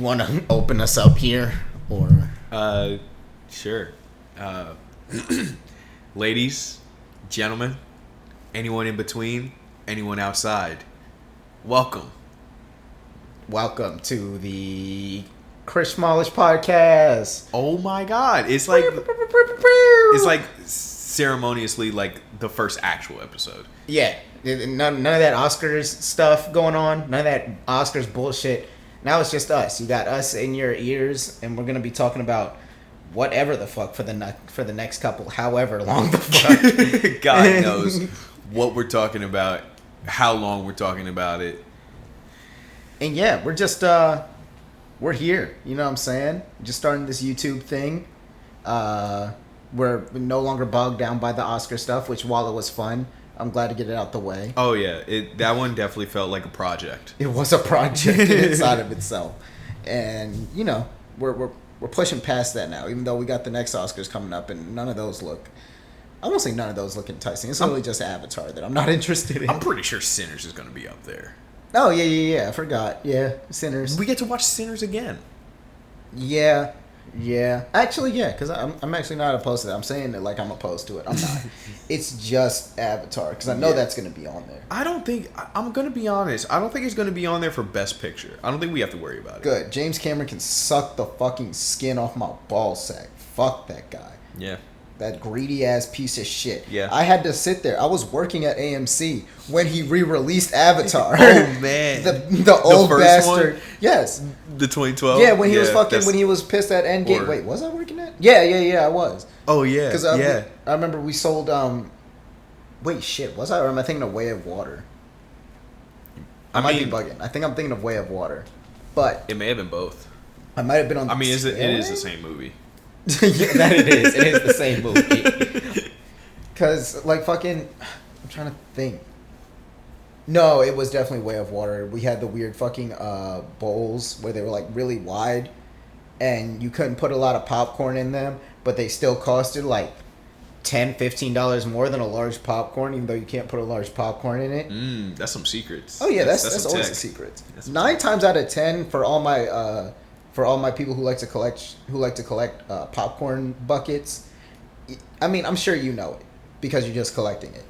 want to open us up here, or? Sure. Ladies, gentlemen, anyone in between, anyone outside, welcome. Welcome to the Chrishmolish podcast. Oh my God! It's like ceremoniously like the first actual episode. Yeah, none of that Oscars stuff going on. None of that Oscars bullshit. Now it's just us. You got us in your ears, and we're gonna be talking about whatever the fuck for the next couple, however long the fuck. God knows what we're talking about, how long we're talking about it. And yeah, we're just we're here. You know what I'm saying? Just starting this YouTube thing. We're no longer bogged down by the Oscar stuff, which while it was fun, I'm glad to get it out the way. Oh yeah, that one definitely felt like a project. It was a project inside of itself, and you know we're pushing past that now. Even though we got the next Oscars coming up, and none of those look. I won't say none of those look enticing. It's really just Avatar that I'm not interested in. I'm pretty sure Sinners is going to be up there. Oh yeah. I forgot. Yeah, Sinners. We get to watch Sinners again. Yeah. Actually, yeah, because I'm actually not opposed to that. I'm saying it like I'm opposed to it. I'm not. It's just Avatar, because I know that's going to be on there. I'm going to be honest. I don't think it's going to be on there for Best Picture. I don't think we have to worry about it. Good. James Cameron can suck the fucking skin off my ball sack. Fuck that guy. Yeah. That greedy ass piece of shit. Yeah. I had to sit there. I was working at AMC when he re-released Avatar. Oh man. The old bastard. One? Yes. The 2012. Yeah, when he was pissed at Endgame. Wait, was I working at? Yeah, I was. Oh yeah. Because I remember we sold. Wait, shit. Was I? Or am I thinking of Way of Water? I might be bugging. I think I'm thinking of Way of Water, but it may have been both. I might have been on. It is the same movie. Yeah, that it is. It is the same movie. Because, like, fucking... I'm trying to think. No, it was definitely Way of Water. We had the weird fucking bowls where they were, like, really wide. And you couldn't put a lot of popcorn in them. But they still costed, like, $10, $15 more than a large popcorn. Even though you can't put a large popcorn in it. That's some secrets. Oh, yeah. That's always a secret. 9 times out of 10 for all my people who like to collect popcorn buckets. I mean, I'm sure you know it because you're just collecting it.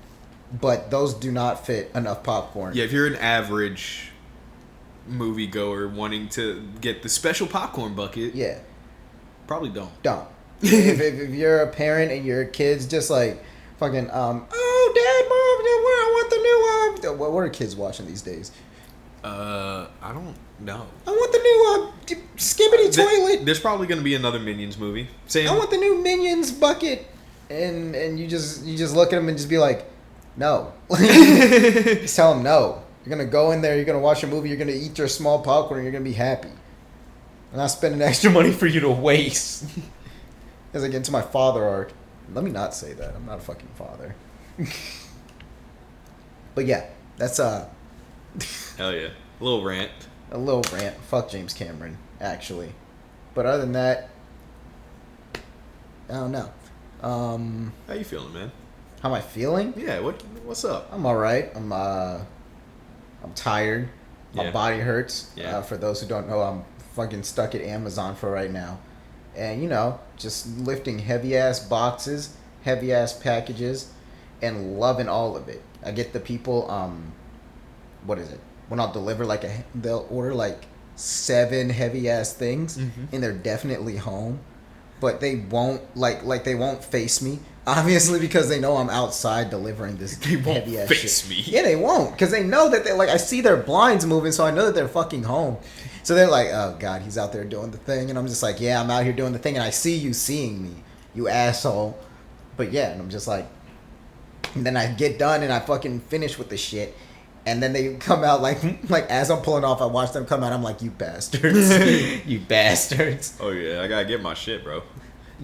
But those do not fit enough popcorn. Yeah, if you're an average moviegoer wanting to get the special popcorn bucket, yeah, probably don't. if you're a parent and your kid's just like fucking oh dad, mom, I want the new what are kids watching these days? I don't know. I want the new Skibbity toilet. There's probably going to be another Minions movie. I want the new Minions bucket, and you just look at them and just be like, no. Just tell them no. You're gonna go in there. You're gonna watch a movie. You're gonna eat your small popcorn. And you're gonna be happy. I'm not spending extra money for you to waste. As I get into my father arc, let me not say that. I'm not a fucking father. But yeah, that's Hell yeah. A little rant. Fuck James Cameron, actually. But other than that, I don't know. How you feeling, man? How am I feeling? Yeah, what's up? I'm alright. I'm tired. My body hurts. Yeah. For those who don't know, I'm fucking stuck at Amazon for right now. And, you know, just lifting heavy-ass boxes, heavy-ass packages, and loving all of it. I get the people, what is it? When I'll deliver, they'll order, 7 heavy-ass things, and they're definitely home. But they won't, they won't face me. Obviously, because they know I'm outside delivering this heavy-ass shit. Face me? Yeah, they won't. Because they know that I see their blinds moving, so I know that they're fucking home. So they're like, oh, God, he's out there doing the thing. And I'm just like, yeah, I'm out here doing the thing. And I see you seeing me, you asshole. But yeah, and I'm just like... And then I get done and I fucking finish with the shit. And then they come out like as I'm pulling off, I watch them come out. I'm like, you bastards. You bastards. Oh, yeah. I gotta get my shit, bro.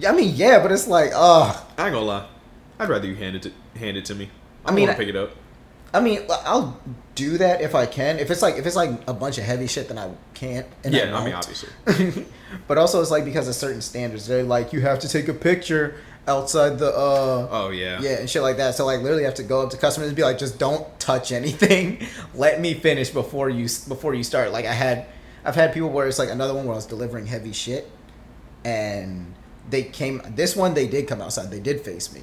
I mean, yeah, but it's like, I ain't gonna lie. I'd rather you hand it to me. I want to pick it up. I mean, I'll do that if I can. If it's like a bunch of heavy shit, then I can't. And I mean, obviously. But also, it's like because of certain standards. They're like, you have to take a picture outside the oh yeah and shit like that. So literally have to go up to customers and be like, just don't touch anything. Let me finish before you start. I I've had people where it's like another one where I was delivering heavy shit, and they came. This one they did come outside. They did face me,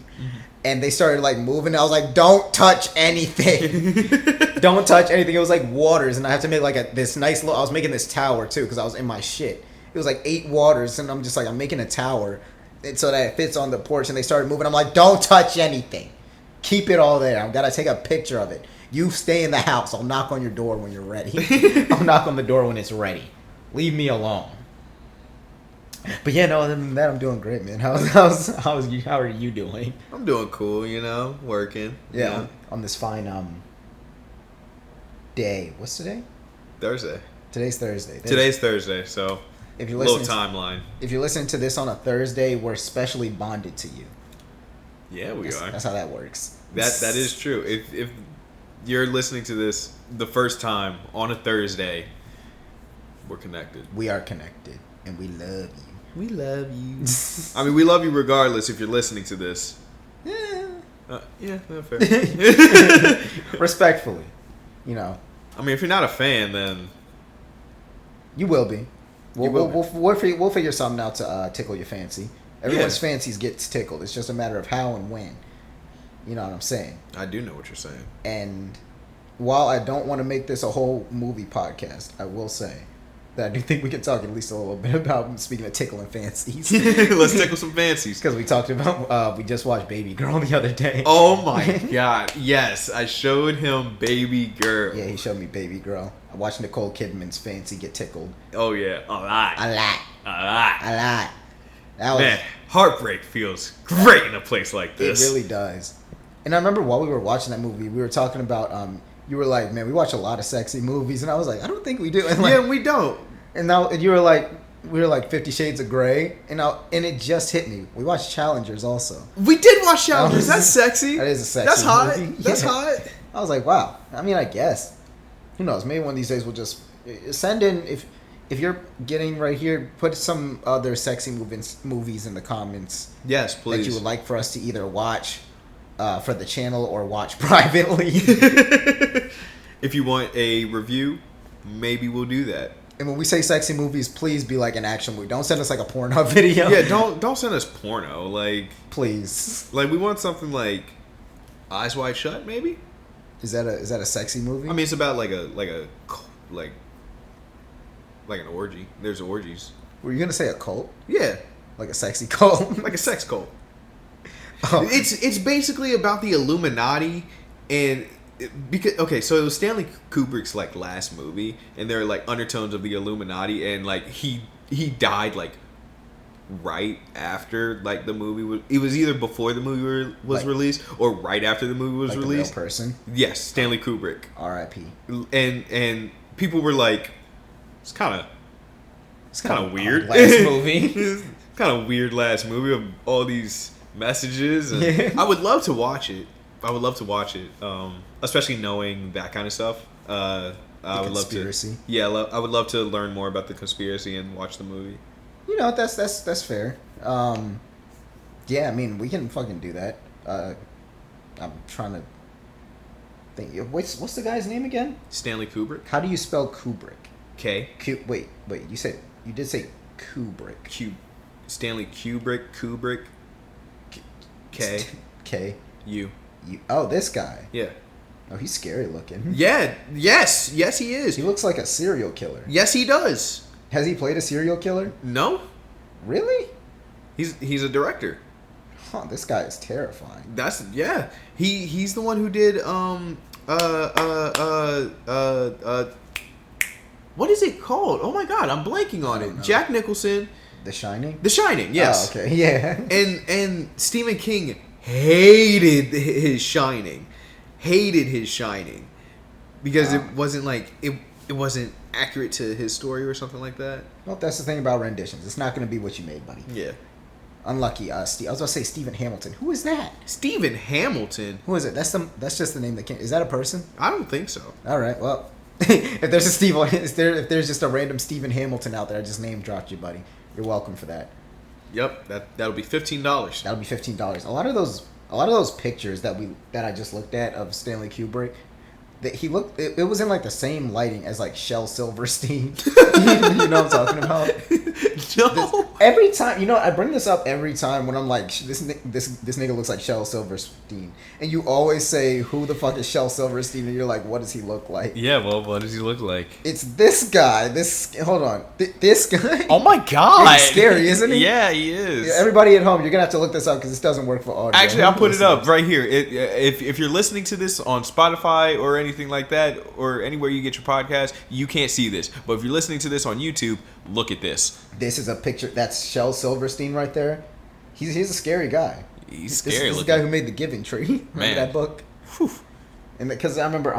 and they started like moving. I was like, "Don't touch anything! Don't touch anything!" It was like waters, and I had to make like this nice little. I was making this tower too because I was in my shit. It was like 8 waters, and I'm just like, I'm making a tower, and so that it fits on the porch. And they started moving. I'm like, "Don't touch anything! Keep it all there. I've got to take a picture of it. You stay in the house. I'll knock on your door when you're ready. I'll knock on the door when it's ready. Leave me alone." But yeah, no, other than that, I'm doing great, man. How are you doing? I'm doing cool, working. Yeah, on this fine day. What's today? Thursday. Today's Thursday. Today's Thursday, so if you're little timeline. If you're listening to this on a Thursday, we're specially bonded to you. Yeah, we are. That's how that works. That is true. If you're listening to this the first time on a Thursday, we're connected. We are connected, and we love you. We love you. I mean, we love you regardless if you're listening to this. Yeah, fair. Respectfully, I mean, if you're not a fan, then you will be. We'll figure something out to tickle your fancy. Everyone's fancies gets tickled. It's just a matter of how and when. You know what I'm saying? I do know what you're saying. And while I don't want to make this a whole movie podcast, I will say that I do think we can talk at least a little bit about, speaking of tickling fancies. Let's tickle some fancies. Because we talked about, we just watched Baby Girl the other day. Oh my God. Yes, I showed him Baby Girl. Yeah, he showed me Baby Girl. I watched Nicole Kidman's fancy get tickled. Oh yeah, a lot. That was, man, heartbreak feels great in a place like this. It really does. And I remember while we were watching that movie, we were talking about, you were like, "Man, we watch a lot of sexy movies," and I was like, "I don't think we do." And like, yeah, we don't. And now you were like, we were like 50 Shades of Grey, and it just hit me. We watched Challengers also. We did watch Challengers. That's sexy. That is a sexy. That's hot. Movie. That's Yeah. hot. I was like, wow. I mean, I guess. Who knows? Maybe one of these days we'll just send in if you're getting right here. Put some other sexy movies in the comments. Yes, please. That you would like for us to either watch for the channel or watch privately. If you want a review, maybe we'll do that. And when we say sexy movies, please be like an action movie. Don't send us like a porno video. Yeah, don't send us porno. Like, please. Like, we want something like Eyes Wide Shut, maybe. Is that a sexy movie? I mean, it's about like an orgy. There's orgies. Were you gonna say a cult? Yeah, like a sexy cult, like a sex cult. Oh. It's basically about the Illuminati and. Because so it was Stanley Kubrick's like last movie, and there are like undertones of the Illuminati, and like he died like right after like the movie was. It was either before the movie was released or right after the movie was released. A real person. Yes, Stanley Kubrick. R.I.P. And people were like, it's kind of weird. Last movie. Kind of weird last movie of all these messages. And yeah. I would love to watch it. Especially knowing that kind of stuff. I would love to. Yeah, I would love to learn more about the conspiracy and watch the movie. That's fair. Yeah, I mean, we can fucking do that. I'm trying to think. What's the guy's name again? Stanley Kubrick. How do you spell Kubrick? K. Wait. You did say Kubrick. Stanley Kubrick. K. K. U. Oh, this guy. Yeah. Oh, he's scary looking. Yeah. Yes, he is. He looks like a serial killer. Yes, he does. Has he played a serial killer? No. Really? He's a director. Huh, this guy is terrifying. He's the one who did what is it called? Oh my God, I'm blanking on it. Jack Nicholson. The Shining? The Shining, yes. Oh, okay, yeah. And Stephen King hated his Shining. Because it wasn't like it wasn't accurate to his story or something like that. Well, that's the thing about renditions. It's not going to be what you made, buddy. Yeah. Unlucky. I was about to say Stephen Hamilton. Who is that? Stephen Hamilton? Who is it? That's just the name that came. Is that a person? I don't think so. All right. Well, if there's just a random Stephen Hamilton out there, I just name dropped you, buddy. You're welcome for that. Yep. That'll be $15. That'll be $15. A lot of those pictures that I just looked at of Stanley Kubrick, that he looked. It was in like the same lighting as like Shel Silverstein. You know what I'm talking about? No. Every time, I bring this up every time when I'm like, this nigga looks like Shel Silverstein, and you always say, "Who the fuck is Shel Silverstein?" And you're like, "What does he look like?" Yeah, well, what does he look like? It's this guy. Hold on, this guy. Oh my god, he's scary, isn't he? Yeah, he is. Yeah, everybody at home, you're gonna have to look this up because this doesn't work for audio. Actually, I'll put it up right here. If you're listening to this on Spotify or anything like that, or anywhere you get your podcast, you can't see this. But if you're listening to this on YouTube, look at this. This is a picture. That's Shel Silverstein right there. He's a scary guy. He's This scary is the looking. guy who made The Giving Tree. Remember Man. that book? Whew. And because I remember,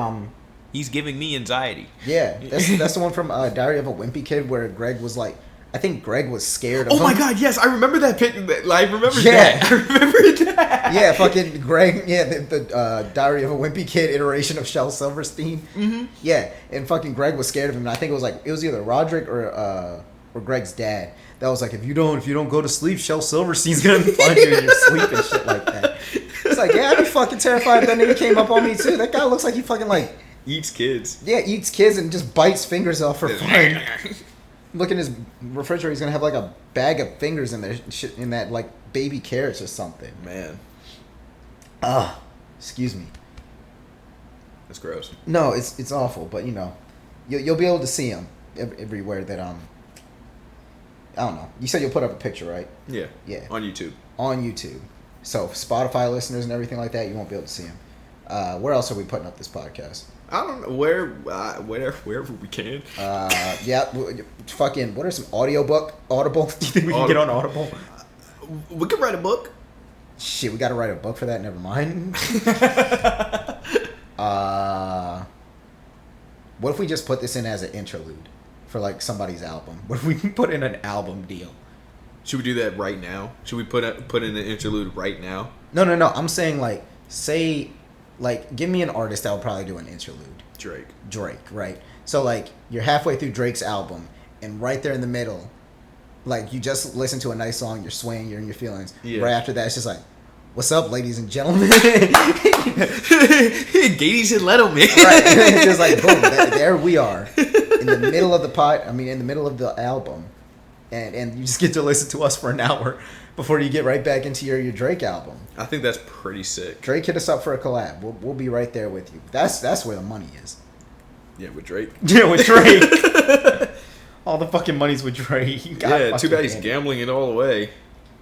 He's giving me anxiety. yeah, that's the one from Diary of a Wimpy Kid where Greg was like, I think Greg was scared of Oh him. my god, yes, I remember that picture. I remember Yeah. that. I remember that. Yeah, fucking Greg. Yeah, the Diary of a Wimpy Kid iteration of Shel Silverstein. Mm-hmm. Yeah, and fucking Greg was scared of him. And I think it was either Roderick or Greg's dad that was like, if you don't go to sleep, Shel Silverstein's gonna find you in your sleep and shit like that. It's like, yeah, I'd be fucking terrified if that nigga came up on me too. That guy looks like he fucking like Eats kids. yeah eats kids and just bites fingers off for fun. Look in his refrigerator. He's gonna have like a bag of fingers in there, shit in that like baby carrots or something. Man, Excuse me. that's gross. No, it's awful, but you'll be able to see him everywhere that I don't know. You said you'll put up a picture, right? Yeah. Yeah. On YouTube. On YouTube. So Spotify listeners and everything like that, you won't be able to see him. Where else are we putting up this podcast? I don't know wherever we can. Fucking. What are some Audible? Do you think we can get on Audible? We could write a book. Shit, we got to write a book for that. Never mind. What if we just put this in as an interlude for like somebody's album? What if we put in an album deal? Should we do that right now? Should we put in an interlude right now? No. I'm saying give me an artist that would probably do an interlude. Drake, right? So like you're halfway through Drake's album, and right there in the middle, like you just listen to a nice song, you're swaying, you're in your feelings. Yeah. Right after that, it's just like, "What's up, ladies and gentlemen?" Gadies and let 'em in. Right. It's just like boom, there we are in the middle of in the middle of the album, and you just get to listen to us for an hour before you get right back into your Drake album. I think that's pretty sick. Drake, hit us up for a collab. We'll be right there with you. That's where the money is. Yeah, with Drake. Yeah, with Drake. All the fucking money's with Drake. Yeah, too bad he's gambling it all away.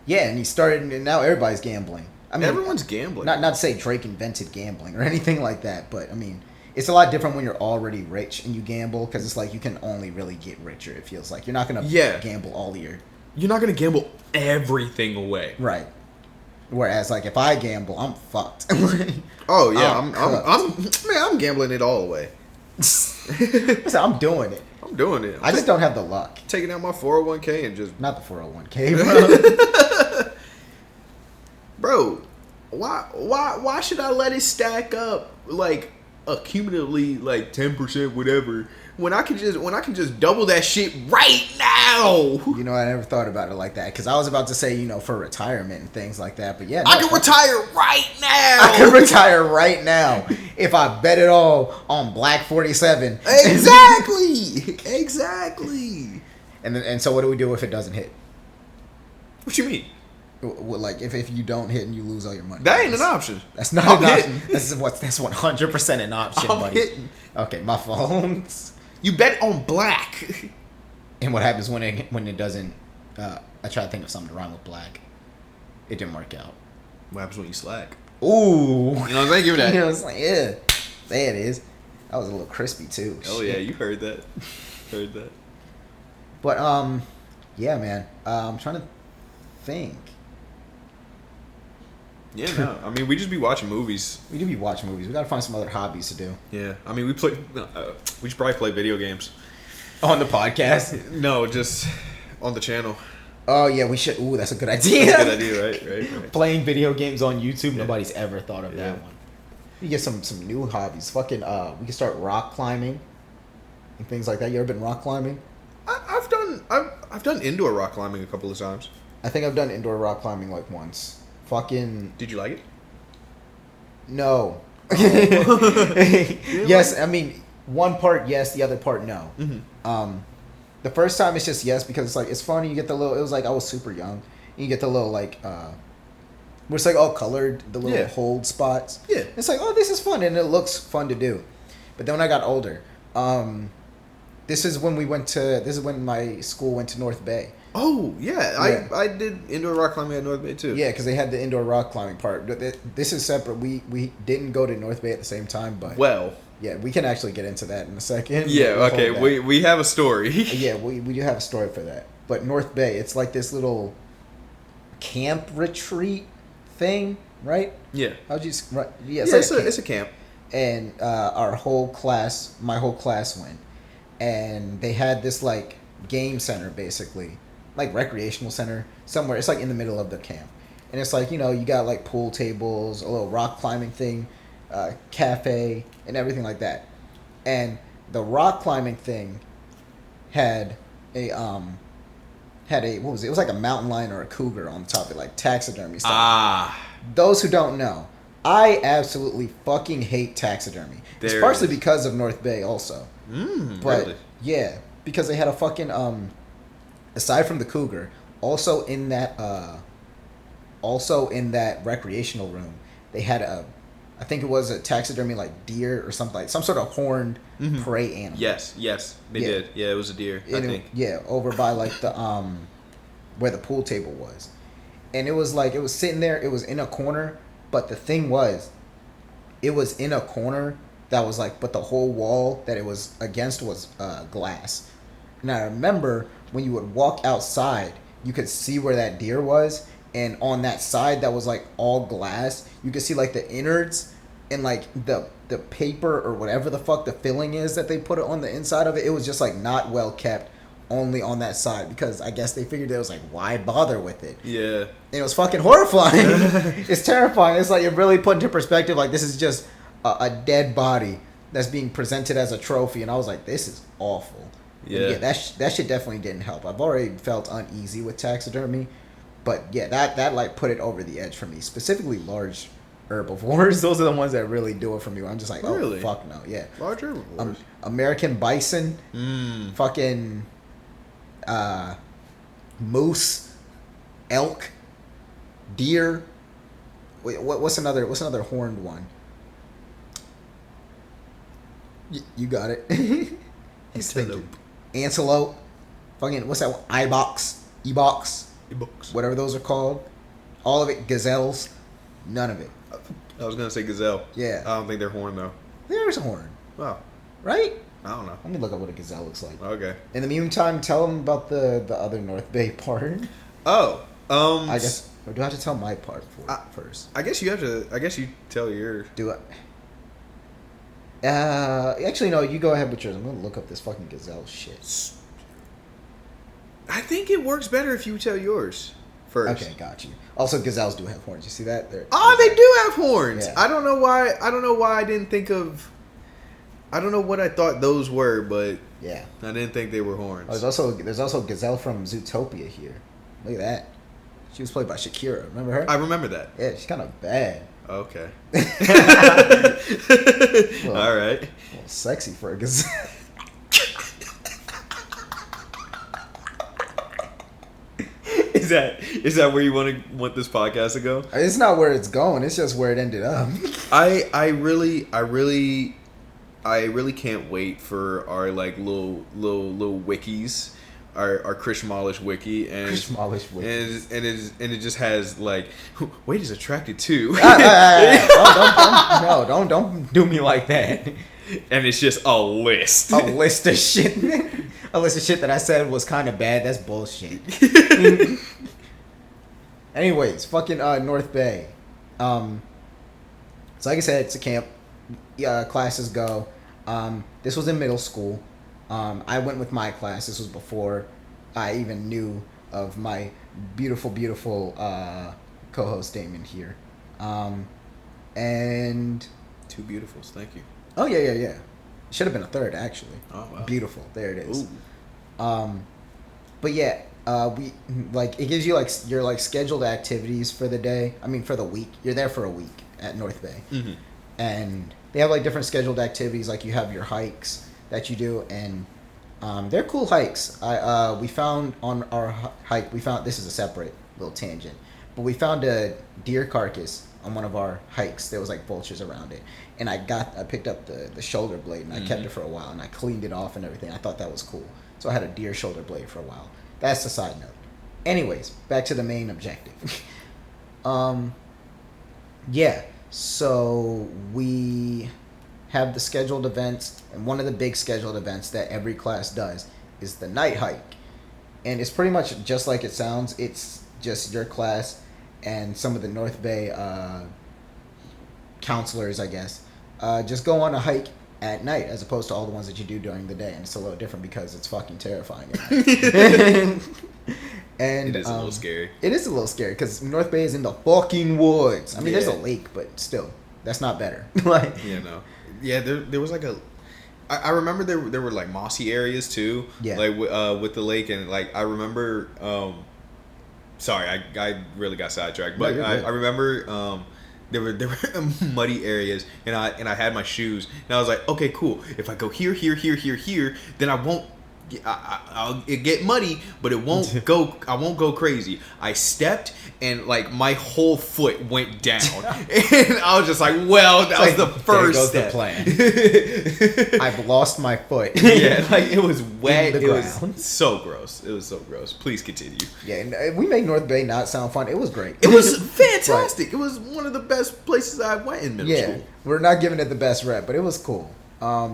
Yeah, and he started, and now everybody's gambling. I mean, Everyone's gambling. Not to say Drake invented gambling or anything like that, but I mean, it's a lot different when you're already rich and you gamble, because it's like you can only really get richer. It feels like you're not gonna gamble all year. You're not gonna gamble everything away. Right. Whereas, like, if I gamble, I'm fucked. Oh yeah, I'm gambling it all away. So I'm doing it. I'm doing it. I just don't have the luck. Taking out my 401k and just Not the 401k, bro. bro. Why should I let it stack up like accumulatively like 10% whatever when I can just double that shit right now? You know, I never thought about it like that, because I was about to say, for retirement and things like that, but yeah, I can retire right now. I can retire right now if I bet it all on Black 47. Exactly. And so what do we do if it doesn't hit? What you mean? Like if you don't hit and you lose all your money? That ain't an option. That's not I'm an option. hitting. That's 100% an option, I'm buddy. hitting. Okay, my fault. You bet on black. And what happens when it doesn't? I try to think of something to rhyme with black. It didn't work out. What happens when you slack? Ooh, You know what I'm saying? Give me that. It's like, yeah, there it is. That was a little crispy too. Oh Shit. yeah, you heard that. Heard that. But yeah, man. I'm trying to think. Yeah, no. I mean, we just be watching movies. We do be watching movies. We gotta find some other hobbies to do. Yeah. I mean, we should probably play video games. On the podcast? No, just on the channel. Oh yeah, we should. Ooh, that's a good idea. That's a good idea, right? Playing video games on YouTube. Yeah. Nobody's ever thought of Yeah. that one. You get some new hobbies. Fucking we can start rock climbing and things like that. You ever been rock climbing? I've done indoor rock climbing a couple of times. I think I've done indoor rock climbing like once. Fucking Did you like it? no. Yes, I mean one part yes, the other part no. The first time it's just yes because it's like it's funny. You get the little. It was like I was super young. And you get the little like. Where it's like all colored, the little hold spots. Yeah. It's like, oh, this is fun, and it looks fun to do. But then when I got older, this is when my school went to North Bay. Oh, yeah. I did indoor rock climbing at North Bay, too. Yeah, because they had the indoor rock climbing part. This is separate. We didn't go to North Bay at the same time, but... Well... Yeah, we can actually get into that in a second. Yeah, okay. We have a story. Yeah, we do have a story for that. But North Bay, it's like this little camp retreat thing, right? Yeah. How'd you? Right, yeah, it's a camp. And my whole class went, and they had this like game center, basically, like recreational center somewhere. It's like in the middle of the camp, and it's like you got like pool tables, a little rock climbing thing, cafe, and everything like that. And the rock climbing thing had a what was it? It was like a mountain lion or a cougar on top of it, like taxidermy stuff. Those who don't know, I absolutely fucking hate taxidermy. It's partially because of North Bay also. But really? Yeah, because they had a fucking aside from the cougar, also in that recreational room, they had I think it was a taxidermy like deer or something, like some sort of horned prey animal. Yes, they did. Yeah, it was a deer, I think. Over by like the where the pool table was. And it was like it was sitting there, it was in a corner, but the thing was it was in a corner that was like, but the whole wall that it was against was glass. And I remember when you would walk outside, you could see where that deer was. And on that side that was like all glass, you could see like the innards and like the paper or whatever the fuck the filling is that they put it on the inside of it. It was just like not well kept, only on that side, because I guess they figured it was like, why bother with it? Yeah. And it was fucking horrifying. It's terrifying. It's like it really put into perspective like this is just a dead body that's being presented as a trophy, and I was like, this is awful. Yeah, that shit definitely didn't help. I've already felt uneasy with taxidermy. But yeah, that like put it over the edge for me. Specifically large herbivores. Those are the ones that really do it for me. I'm just like, really? Oh, fuck no. Yeah. Large herbivores. American bison. Fucking moose. Elk. Deer. Wait, what's another horned one? You got it. Antelope. Fucking, what's that one? Ebox. Whatever those are called. All of it. Gazelles. None of it. I was going to say gazelle. Yeah. I don't think they're horned, though. There's a horn. Wow. Right? I don't know. Let me look up what a gazelle looks like. Okay. In the meantime, tell them about the other North Bay part. Oh. I guess... Or do I have to tell my part first? I guess you have to... I guess you tell your... Do I... Actually, no. You go ahead with yours. I'm going to look up this fucking gazelle shit. I think it works better if you tell yours first. Okay, got you. Also, gazelles do have horns. You see that? They do have horns. Yeah. I don't know why I didn't think of... I don't know what I thought those were, but yeah, I didn't think they were horns. Oh, there's also Gazelle from Zootopia here. Look at that. She was played by Shakira. Remember her? I remember that. Yeah, she's kind of bad. Okay. All right. Well, sexy for a gazelle. Is that where you want this podcast to go? It's not where it's going. It's just where it ended up. I really can't wait for our like little wikis, our Chrishmolish wiki, and Chrishmolish wiki, and it just has like Wade is attracted to. Don't do me like that. And it's just a list. A list of shit. A list of shit that I said was kind of bad. That's bullshit. Anyways, fucking North Bay. So like I said, it's a camp. Classes go. This was in middle school. I went with my class. This was before I even knew of my beautiful co-host Damon here. And two beautifuls. Thank you. Oh yeah. Should have been a third actually. Oh wow. Beautiful. There it is. Ooh. But yeah, we like it gives you like your like scheduled activities for the day. I mean for the week. You're there for a week at North Bay. Mm-hmm. and they have like different scheduled activities. Like you have your hikes that you do, and they're cool hikes. We found on our hike, this is a separate little tangent, but we found a deer carcass on one of our hikes. There was like vultures around it, and I picked up the shoulder blade, and I kept it for a while, and I cleaned it off and everything. I thought that was cool, so I had a deer shoulder blade for a while. That's the side note. Anyways, back to the main objective. Yeah, so we have the scheduled events, and one of the big scheduled events that every class does is the night hike. And it's pretty much just like it sounds. It's just your class and some of the North Bay counselors, I guess, just go on a hike at night as opposed to all the ones that you do during the day. And it's a little different because it's fucking terrifying at night. And it is a little scary. It is a little scary because North Bay is in the fucking woods. I mean, there's a lake, but still, that's not better. Like, yeah, no, yeah, there was like a. I remember there were like mossy areas too. Yeah. Like with the lake, and like I remember. Sorry, I really got sidetracked, but No, I remember there were muddy areas, and I had my shoes, and I was like, okay, cool. If I go here, then I won't. I'll get muddy, but it won't go. I won't go crazy. I stepped, and like my whole foot went down, and I was just like, "Well, that was the first step." The plan. I've lost my foot. Yeah, like it was wet. It was so gross. Please continue. Yeah, and we made North Bay not sound fun. It was great. It was fantastic. It was one of the best places I went in middle school. We're not giving it the best rep, but it was cool. But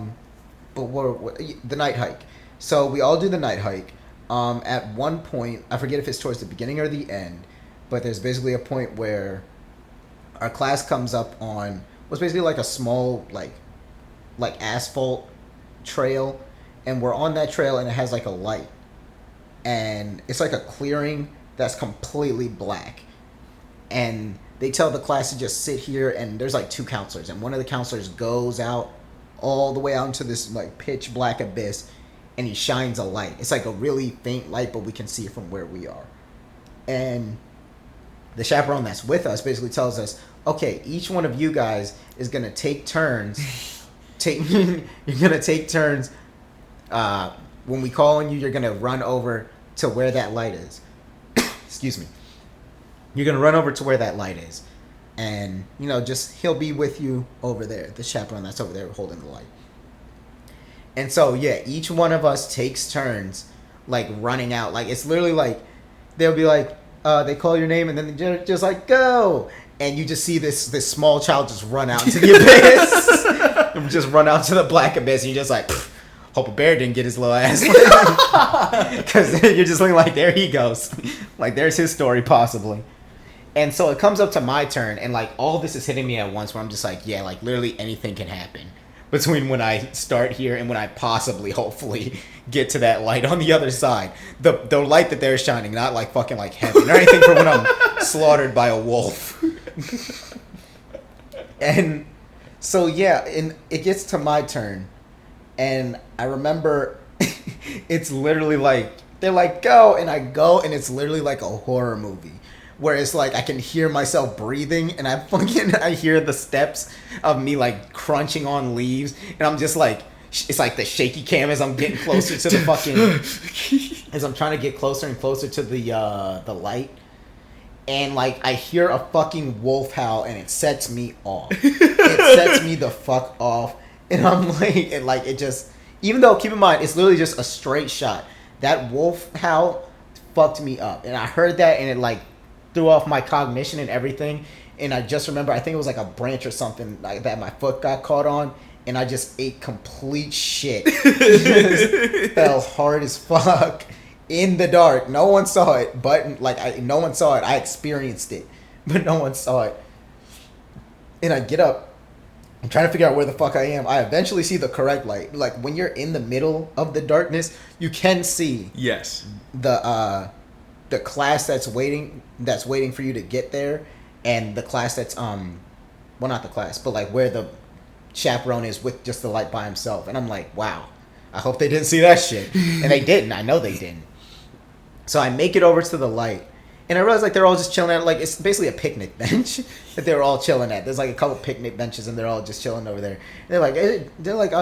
what the night hike. So we all do the night hike. At one point, I forget if it's towards the beginning or the end, but there's basically a point where our class comes up on what's basically like a small like asphalt trail, and we're on that trail, and it has like a light, and it's like a clearing that's completely black, and they tell the class to just sit here, and there's like two counselors, and one of the counselors goes out all the way out into this like pitch black abyss, and he shines a light. It's like a really faint light, but we can see it from where we are. And the chaperone that's with us basically tells us, okay, each one of you guys is going to take turns. You're going to take turns. When we call on you, you're going to run over to where that light is. Excuse me. You're going to run over to where that light is. And, just he'll be with you over there. The chaperone that's over there holding the light. And so, yeah, each one of us takes turns, like, running out. Like, it's literally like, they'll be like, they call your name, and then they're just like, go! And you just see this small child just run out into the abyss. Just run out to the black abyss, and you're just like, hope a bear didn't get his little ass. Because you're just looking like, there he goes. Like, there's his story, possibly. And so it comes up to my turn, and, like, all this is hitting me at once, where I'm just like, yeah, like, literally anything can happen between when I start here and when I possibly, hopefully, get to that light on the other side. The light that they're shining, not like fucking like heaven or anything for when I'm slaughtered by a wolf. And so, yeah, and it gets to my turn. And I remember it's literally like, they're like, go, and I go, and it's literally like a horror movie. Where it's like I can hear myself breathing, and I hear the steps of me like crunching on leaves, and I'm just like, it's like the shaky cam as I'm getting closer to the fucking, as I'm trying to get closer and closer to the light, and like I hear a fucking wolf howl, and it sets me off. It sets me the fuck off, and I'm like, and like it just, even though keep in mind it's literally just a straight shot, that wolf howl fucked me up, and I heard that, and it like threw off my cognition and everything, and I just remember I think it was like a branch or something like that my foot got caught on, and I just ate complete shit. Just fell hard as fuck in the dark. No one saw it, but no one saw it. I experienced it, but no one saw it. And I get up, I'm trying to figure out where the fuck I am. I eventually see the correct light. Like when you're in the middle of the darkness, you can see the class that's waiting for you to get there, and the class that's well, not the class, but like where the chaperone is with just the light by himself. And I'm like, wow, I hope they didn't see that shit. And they didn't. I know they didn't. So I make it over to the light, And I realized like they're all just chilling at like it's basically a picnic bench that they're all chilling at. There's like a couple picnic benches and they're all just chilling over there. And they're like,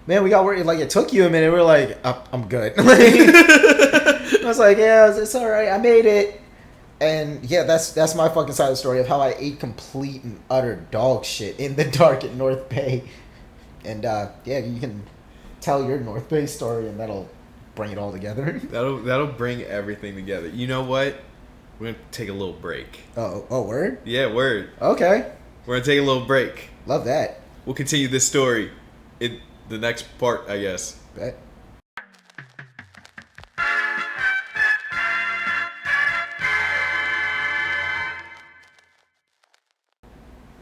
man, we got worried. Like it took you a minute. We're like, I'm good. I was like, yeah, it's all right. I made it. And yeah, that's my fucking side of the story of how I ate complete and utter dog shit in the dark at North Bay. And yeah, you can tell your North Bay story and that'll bring it all together. That'll bring everything together. You know what? We're gonna take a little break. Oh, word? Yeah, word. Okay. We're gonna take a little break. Love that. We'll continue this story in the next part, I guess. Bet.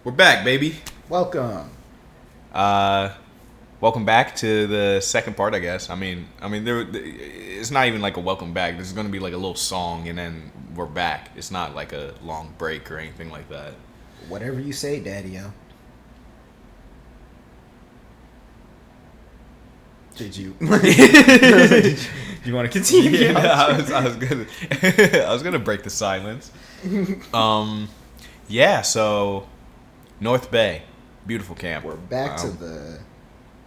We're back, baby. Welcome. Welcome back to the second part, I guess. I mean, it's not even like a welcome back. This is gonna be like a little song, and then we're back. It's not like a long break or anything like that. Whatever you say, Daddy-o. Did you? Do you want to continue? Yeah, I was gonna break the silence. Yeah. So, North Bay, beautiful camp. We're back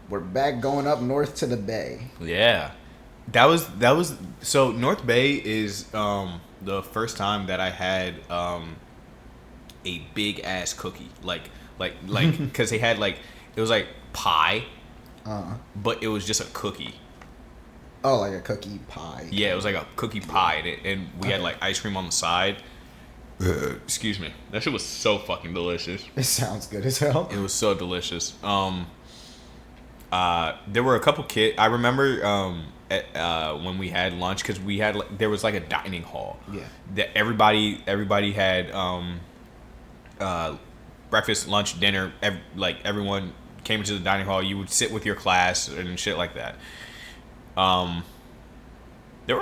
We're back going up north to the bay. Yeah, that was so North Bay is the first time that I had a big ass cookie like because they had like it was like pie, but it was just a cookie. Oh, like a cookie pie. Yeah, it was like a cookie pie, and we had like ice cream on the side. Excuse me, that shit was so fucking delicious. It sounds good as hell. It was so delicious. There were a couple kids. I remember when we had lunch because we had there was like a dining hall. Yeah. That everybody had breakfast, lunch, dinner. Everyone came into the dining hall. You would sit with your class and shit like that. There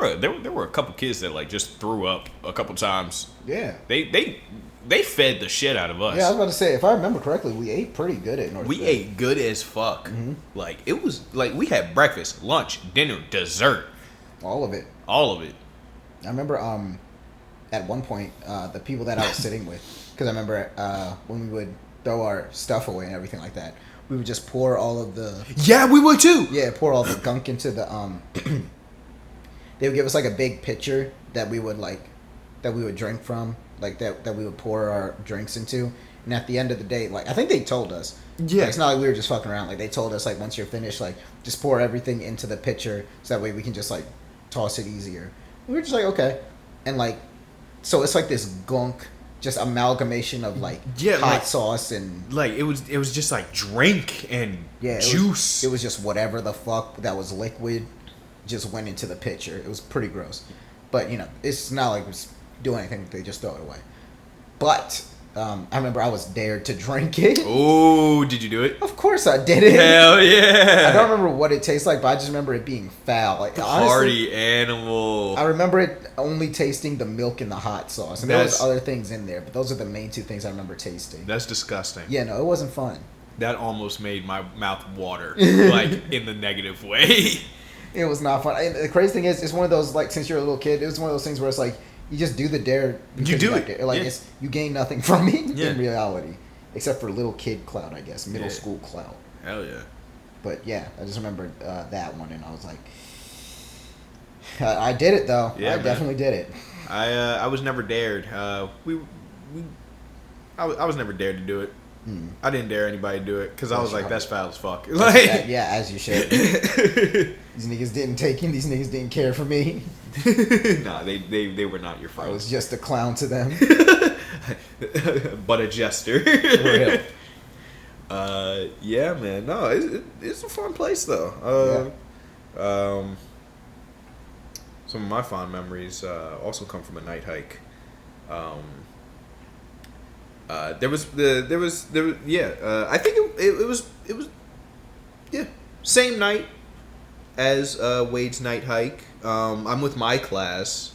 were a couple kids that like just threw up a couple times. Yeah. They fed the shit out of us. Yeah, I was about to say, if I remember correctly, we ate pretty good at North Bay. We ate good as fuck. Mm-hmm. Like, it was, like, we had breakfast, lunch, dinner, dessert. All of it. All of it. I remember at one point, the people that I was sitting with, because I remember when we would throw our stuff away and everything like that, we would just pour all of the... Yeah, we would too! Yeah, pour all the gunk into the... They would give us, like, a big pitcher that we would drink from. Like that we would pour our drinks into, and at the end of the day, like I think they told us, yeah, like, it's not like we were just fucking around. Like they told us, like once you're finished, like just pour everything into the pitcher, so that way we can just like toss it easier. We were just like okay, and like so it's like this gunk, just amalgamation of like hot sauce and like it was just like drink and juice. It was just whatever the fuck that was liquid, just went into the pitcher. It was pretty gross, but you know it's not like it was do anything, they just throw it away. But I remember I was dared to drink it. Oh, did you do it? Of course I did it. Hell yeah! I don't remember what it tastes like, but I just remember it being foul. Like party animal. I remember it only tasting the milk and the hot sauce, and there was other things in there, but those are the main two things I remember tasting. That's disgusting. Yeah, no, it wasn't fun. That almost made my mouth water, like in the negative way. It was not fun. And the crazy thing is, it's one of those like since you're a little kid, it was one of those things where it's like. You just do the dare. You do it. Like you gain nothing from it in reality, except for little kid clout, I guess, middle school clout. Hell yeah. But yeah, I just remember that one, and I was like, I did it though. Yeah, I definitely did it. I was never dared. I was never dared to do it. I didn't dare anybody to do it because I was like, that's foul as fuck. Like, yeah, as you should. These niggas didn't take him. These niggas didn't care for me. Nah, they were not your friends. I was just a clown to them. But a jester. For real. Yeah, man. No, it's a fun place though. Some of my fond memories also come from a night hike. I think it was same night as Wade's night hike. I'm with my class.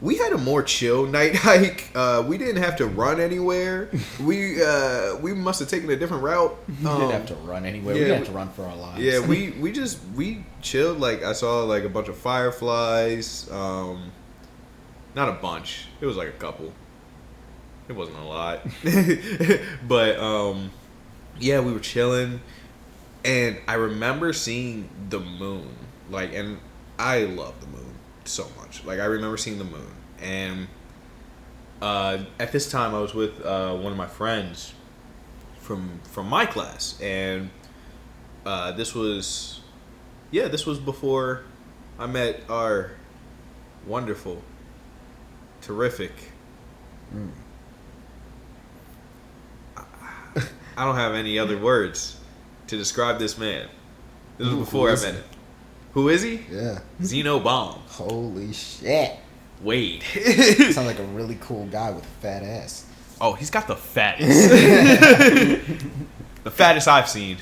We had a more chill night hike. We didn't have to run anywhere. We must have taken a different route. We didn't have to run anywhere. We didn't have to run for our lives. Yeah, we chilled. Like I saw like a bunch of fireflies. Not a bunch. It was like a couple. It wasn't a lot. But yeah, we were chilling, and I remember seeing the moon. Like, and I love the moon so much. Like, I remember seeing the moon, and at this time I was with one of my friends from my class, and this was before I met our wonderful, terrific. I don't have any other words to describe this man. This was before I met him. Who is he? Yeah. Zeno Bomb. Holy shit. Wade. Sounds like a really cool guy with a fat ass. Oh, he's got the fattest. The fattest I've seen.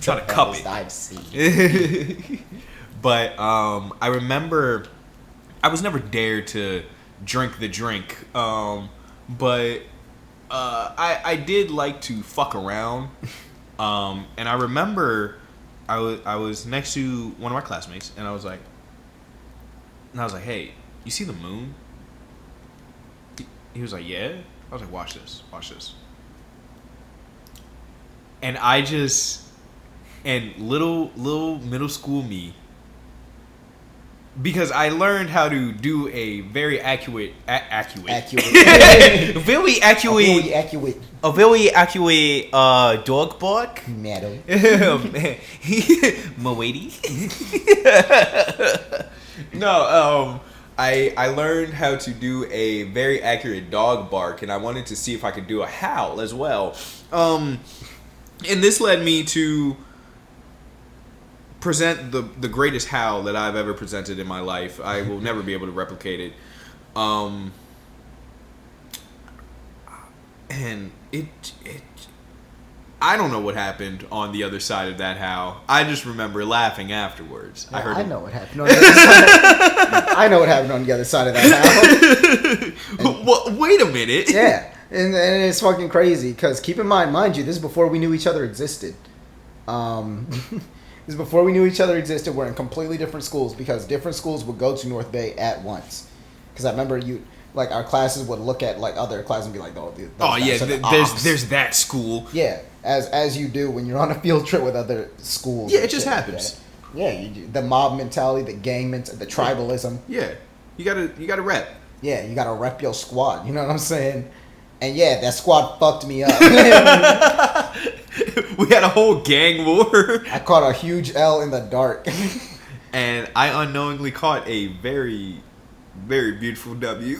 Trying to cup it. I've seen. But I remember I was never dared to drink the drink. But I did like to fuck around. And I remember I was next to one of my classmates, and I was like, hey, you see the moon? He was like, yeah. I was like, watch this. And little middle school me, because I learned how to do a very accurate dog bark. Madam. Moady. No, I learned how to do a very accurate dog bark, and I wanted to see if I could do a howl as well. And this led me to present the greatest howl that I've ever presented in my life. I will never be able to replicate it. And it I don't know what happened on the other side of that howl. I just remember laughing afterwards. Yeah, I know what happened on the other side. I know what happened on the other side of that howl. Well, wait a minute. Yeah, and it's fucking crazy because keep in mind you, this is before we knew each other existed. This is before we knew each other existed. We're in completely different schools because different schools would go to North Bay at once. Because I remember our classes would look at like other classes and be like, oh yeah, there's that school. Yeah, as you do when you're on a field trip with other schools. Yeah, it just happens. Yeah, you do. The mob mentality, the gang mentality, the tribalism. Yeah, you gotta rep. Yeah, you gotta rep your squad. You know what I'm saying? And yeah, that squad fucked me up. We had a whole gang war. I caught a huge L in the dark. And I unknowingly caught a very, very beautiful W.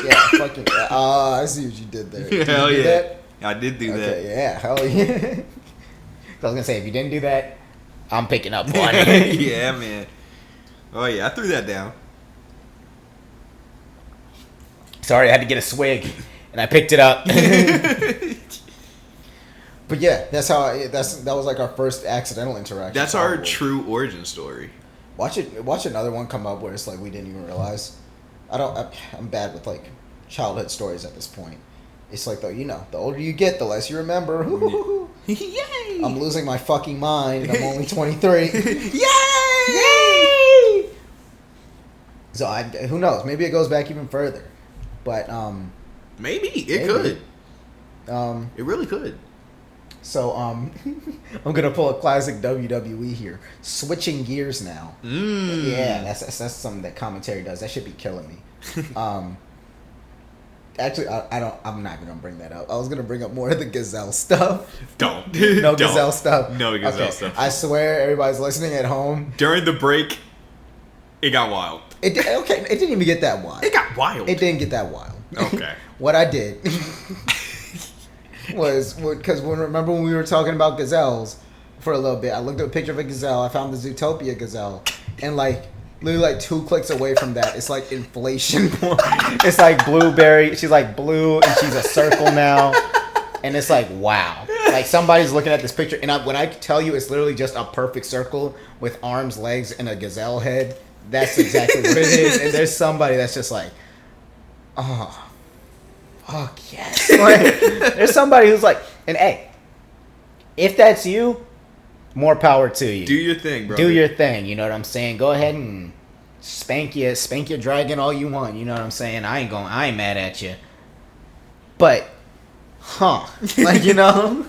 Yeah, fucking. I see what you did there. Yeah, hell yeah. That? I did do that. Okay, yeah, hell yeah. I was gonna say, if you didn't do that, I'm picking up one. Yeah, man. Oh yeah, I threw that down. Sorry, I had to get a swig, and I picked it up. But yeah, that was like our first accidental interaction. That's our true origin story. Watch another one come up where it's like we didn't even realize. I'm bad with like childhood stories at this point. It's like the older you get, the less you remember. Yay! I'm losing my fucking mind, and I'm only 23. Yay! So who knows? Maybe it goes back even further. But maybe it could. It really could. So I'm gonna pull a classic WWE here. Switching gears now. Yeah, that's something that commentary does. That should be killing me. Actually, I'm not gonna bring that up. I was gonna bring up more of the Gazelle stuff. Don't. Gazelle stuff. No Gazelle stuff. I swear, everybody's listening at home. During the break, it got wild. It didn't even get that wild. It got wild. It didn't get that wild. Okay. What I did was because remember when we were talking about gazelles for a little bit, I looked at a picture of a gazelle. I found the Zootopia gazelle, and like literally like 2 clicks away from that, it's like inflation. It's like blueberry. She's like blue, and she's a circle now, and it's like wow. Like somebody's looking at this picture, and when I tell you it's literally just a perfect circle with arms, legs, and a gazelle head. That's exactly what it is. And there's somebody that's just like, oh, fuck yes. Like, there's somebody who's like, and hey, if that's you, more power to you. Do your thing, bro. Do your thing. You know what I'm saying? Go ahead and spank your dragon all you want. You know what I'm saying? I ain't mad at you. But, like, you know,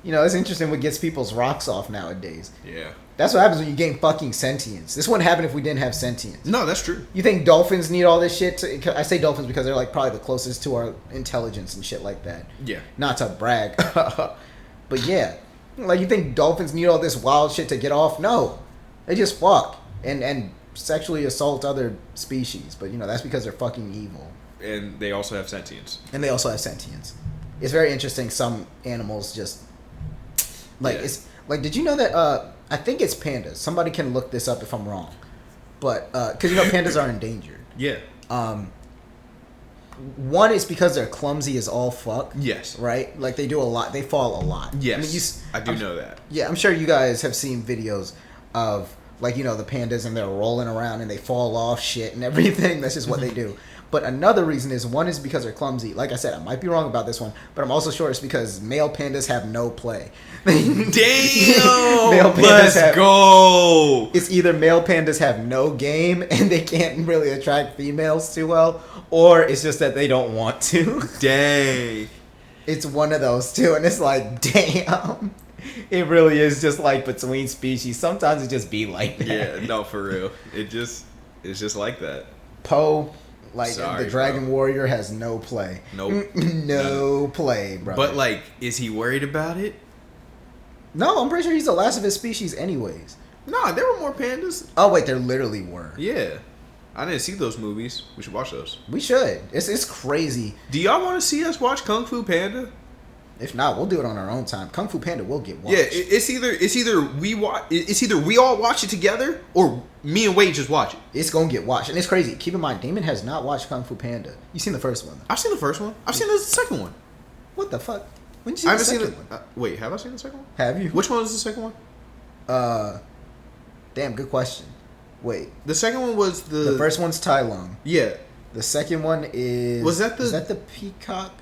it's interesting what gets people's rocks off nowadays. Yeah. That's what happens when you gain fucking sentience. This wouldn't happen if we didn't have sentience. No, that's true. You think dolphins need all this shit? I say dolphins because they're like probably the closest to our intelligence and shit like that. Yeah. Not to brag. But yeah. Like, you think dolphins need all this wild shit to get off? No. They just fuck. And sexually assault other species. But, that's because they're fucking evil. And they also have sentience. It's very interesting. Some animals just... Like, it's... Like, did you know that... I think it's pandas. Somebody can look this up if I'm wrong. But, because, pandas are endangered. Yeah. One is because they're clumsy as all fuck. Yes. Right? Like, they do a lot. They fall a lot. Yes. I do know that. Yeah, I'm sure you guys have seen videos of, like, the pandas and they're rolling around and they fall off shit and everything. That's just what they do. But another reason is, one is because they're clumsy. Like I said, I might be wrong about this one, but I'm also sure it's because male pandas have no play. Damn! Male pandas go! It's either male pandas have no game and they can't really attract females too well, or it's just that they don't want to. Dang. It's one of those two, and it's like, damn. It really is just like between species. Sometimes it just be like that. Yeah, no, for real. It's just like that. Poe... Like, the Dragon Warrior has no play. Nope. No play, bro. But, like, is he worried about it? No, I'm pretty sure he's the last of his species anyways. Nah, there were more pandas. Oh, wait, there literally were. Yeah. I didn't see those movies. We should watch those. We should. It's crazy. Do y'all want to see us watch Kung Fu Panda? If not, we'll do it on our own time. Kung Fu Panda will get watched. Yeah, it's either we all watch it together, or me and Wade just watch it. It's gonna get watched, and it's crazy. Keep in mind, Damon has not watched Kung Fu Panda. You seen the first one? I've seen the first one. I've seen the second one. What the fuck? When did you see the second one? Wait, have I seen the second one? Have you? Which one was the second one? Damn, good question. Wait, the second one was the first one's Tai Lung. Yeah. The second one is... Was that the... Is that the peacock?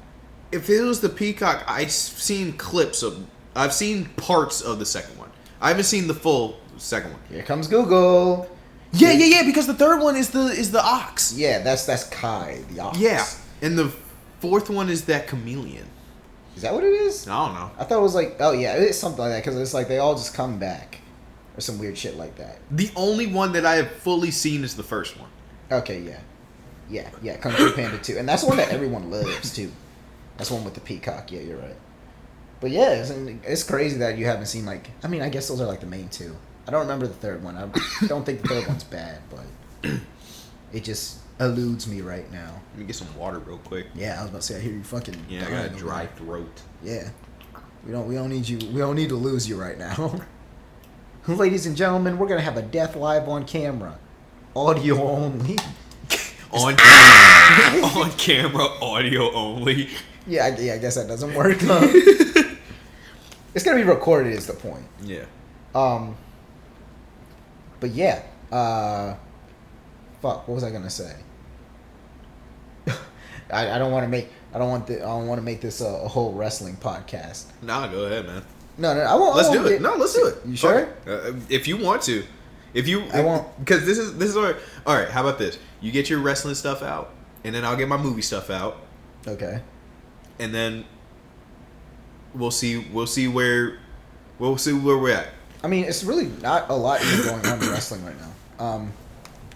If it was the peacock, I've seen clips of... I've seen parts of the second one. I haven't seen the full second one. Here comes Google. Yeah, because the third one is the ox. Yeah, that's Kai, the ox. Yeah, and the fourth one is that chameleon. Is that what it is? I don't know. I thought it was like... Oh, yeah, it's something like that, because it's like they all just come back. Or some weird shit like that. The only one that I have fully seen is the first one. Okay, yeah. Yeah, Kung Fu Panda 2. And that's the one that everyone loves, too. That's the one with the peacock. Yeah, you're right. But yeah, it's crazy that you haven't seen, like... I mean, I guess those are, like, the main two. I don't remember the third one. I don't think the third one's bad, but... It just eludes me right now. Let me get some water real quick. Yeah, I was about to say, I hear you fucking... Yeah, I got a dry throat. Yeah. We don't need you... We don't need to lose you right now. Ladies and gentlemen, we're going to have a death live on camera. Audio only. On camera, audio only. Yeah, I guess that doesn't work. It's gonna be recorded is the point. Yeah. But yeah. Fuck. What was I gonna say? I don't want to make this a whole wrestling podcast. Nah, go ahead, man. No, I won't. Let's do it. No, let's do it. You sure? If you want to. I won't. Because this is all right. How about this? You get your wrestling stuff out, and then I'll get my movie stuff out. Okay. And then we'll see where we're at. I mean, it's really not a lot even going on in wrestling right now.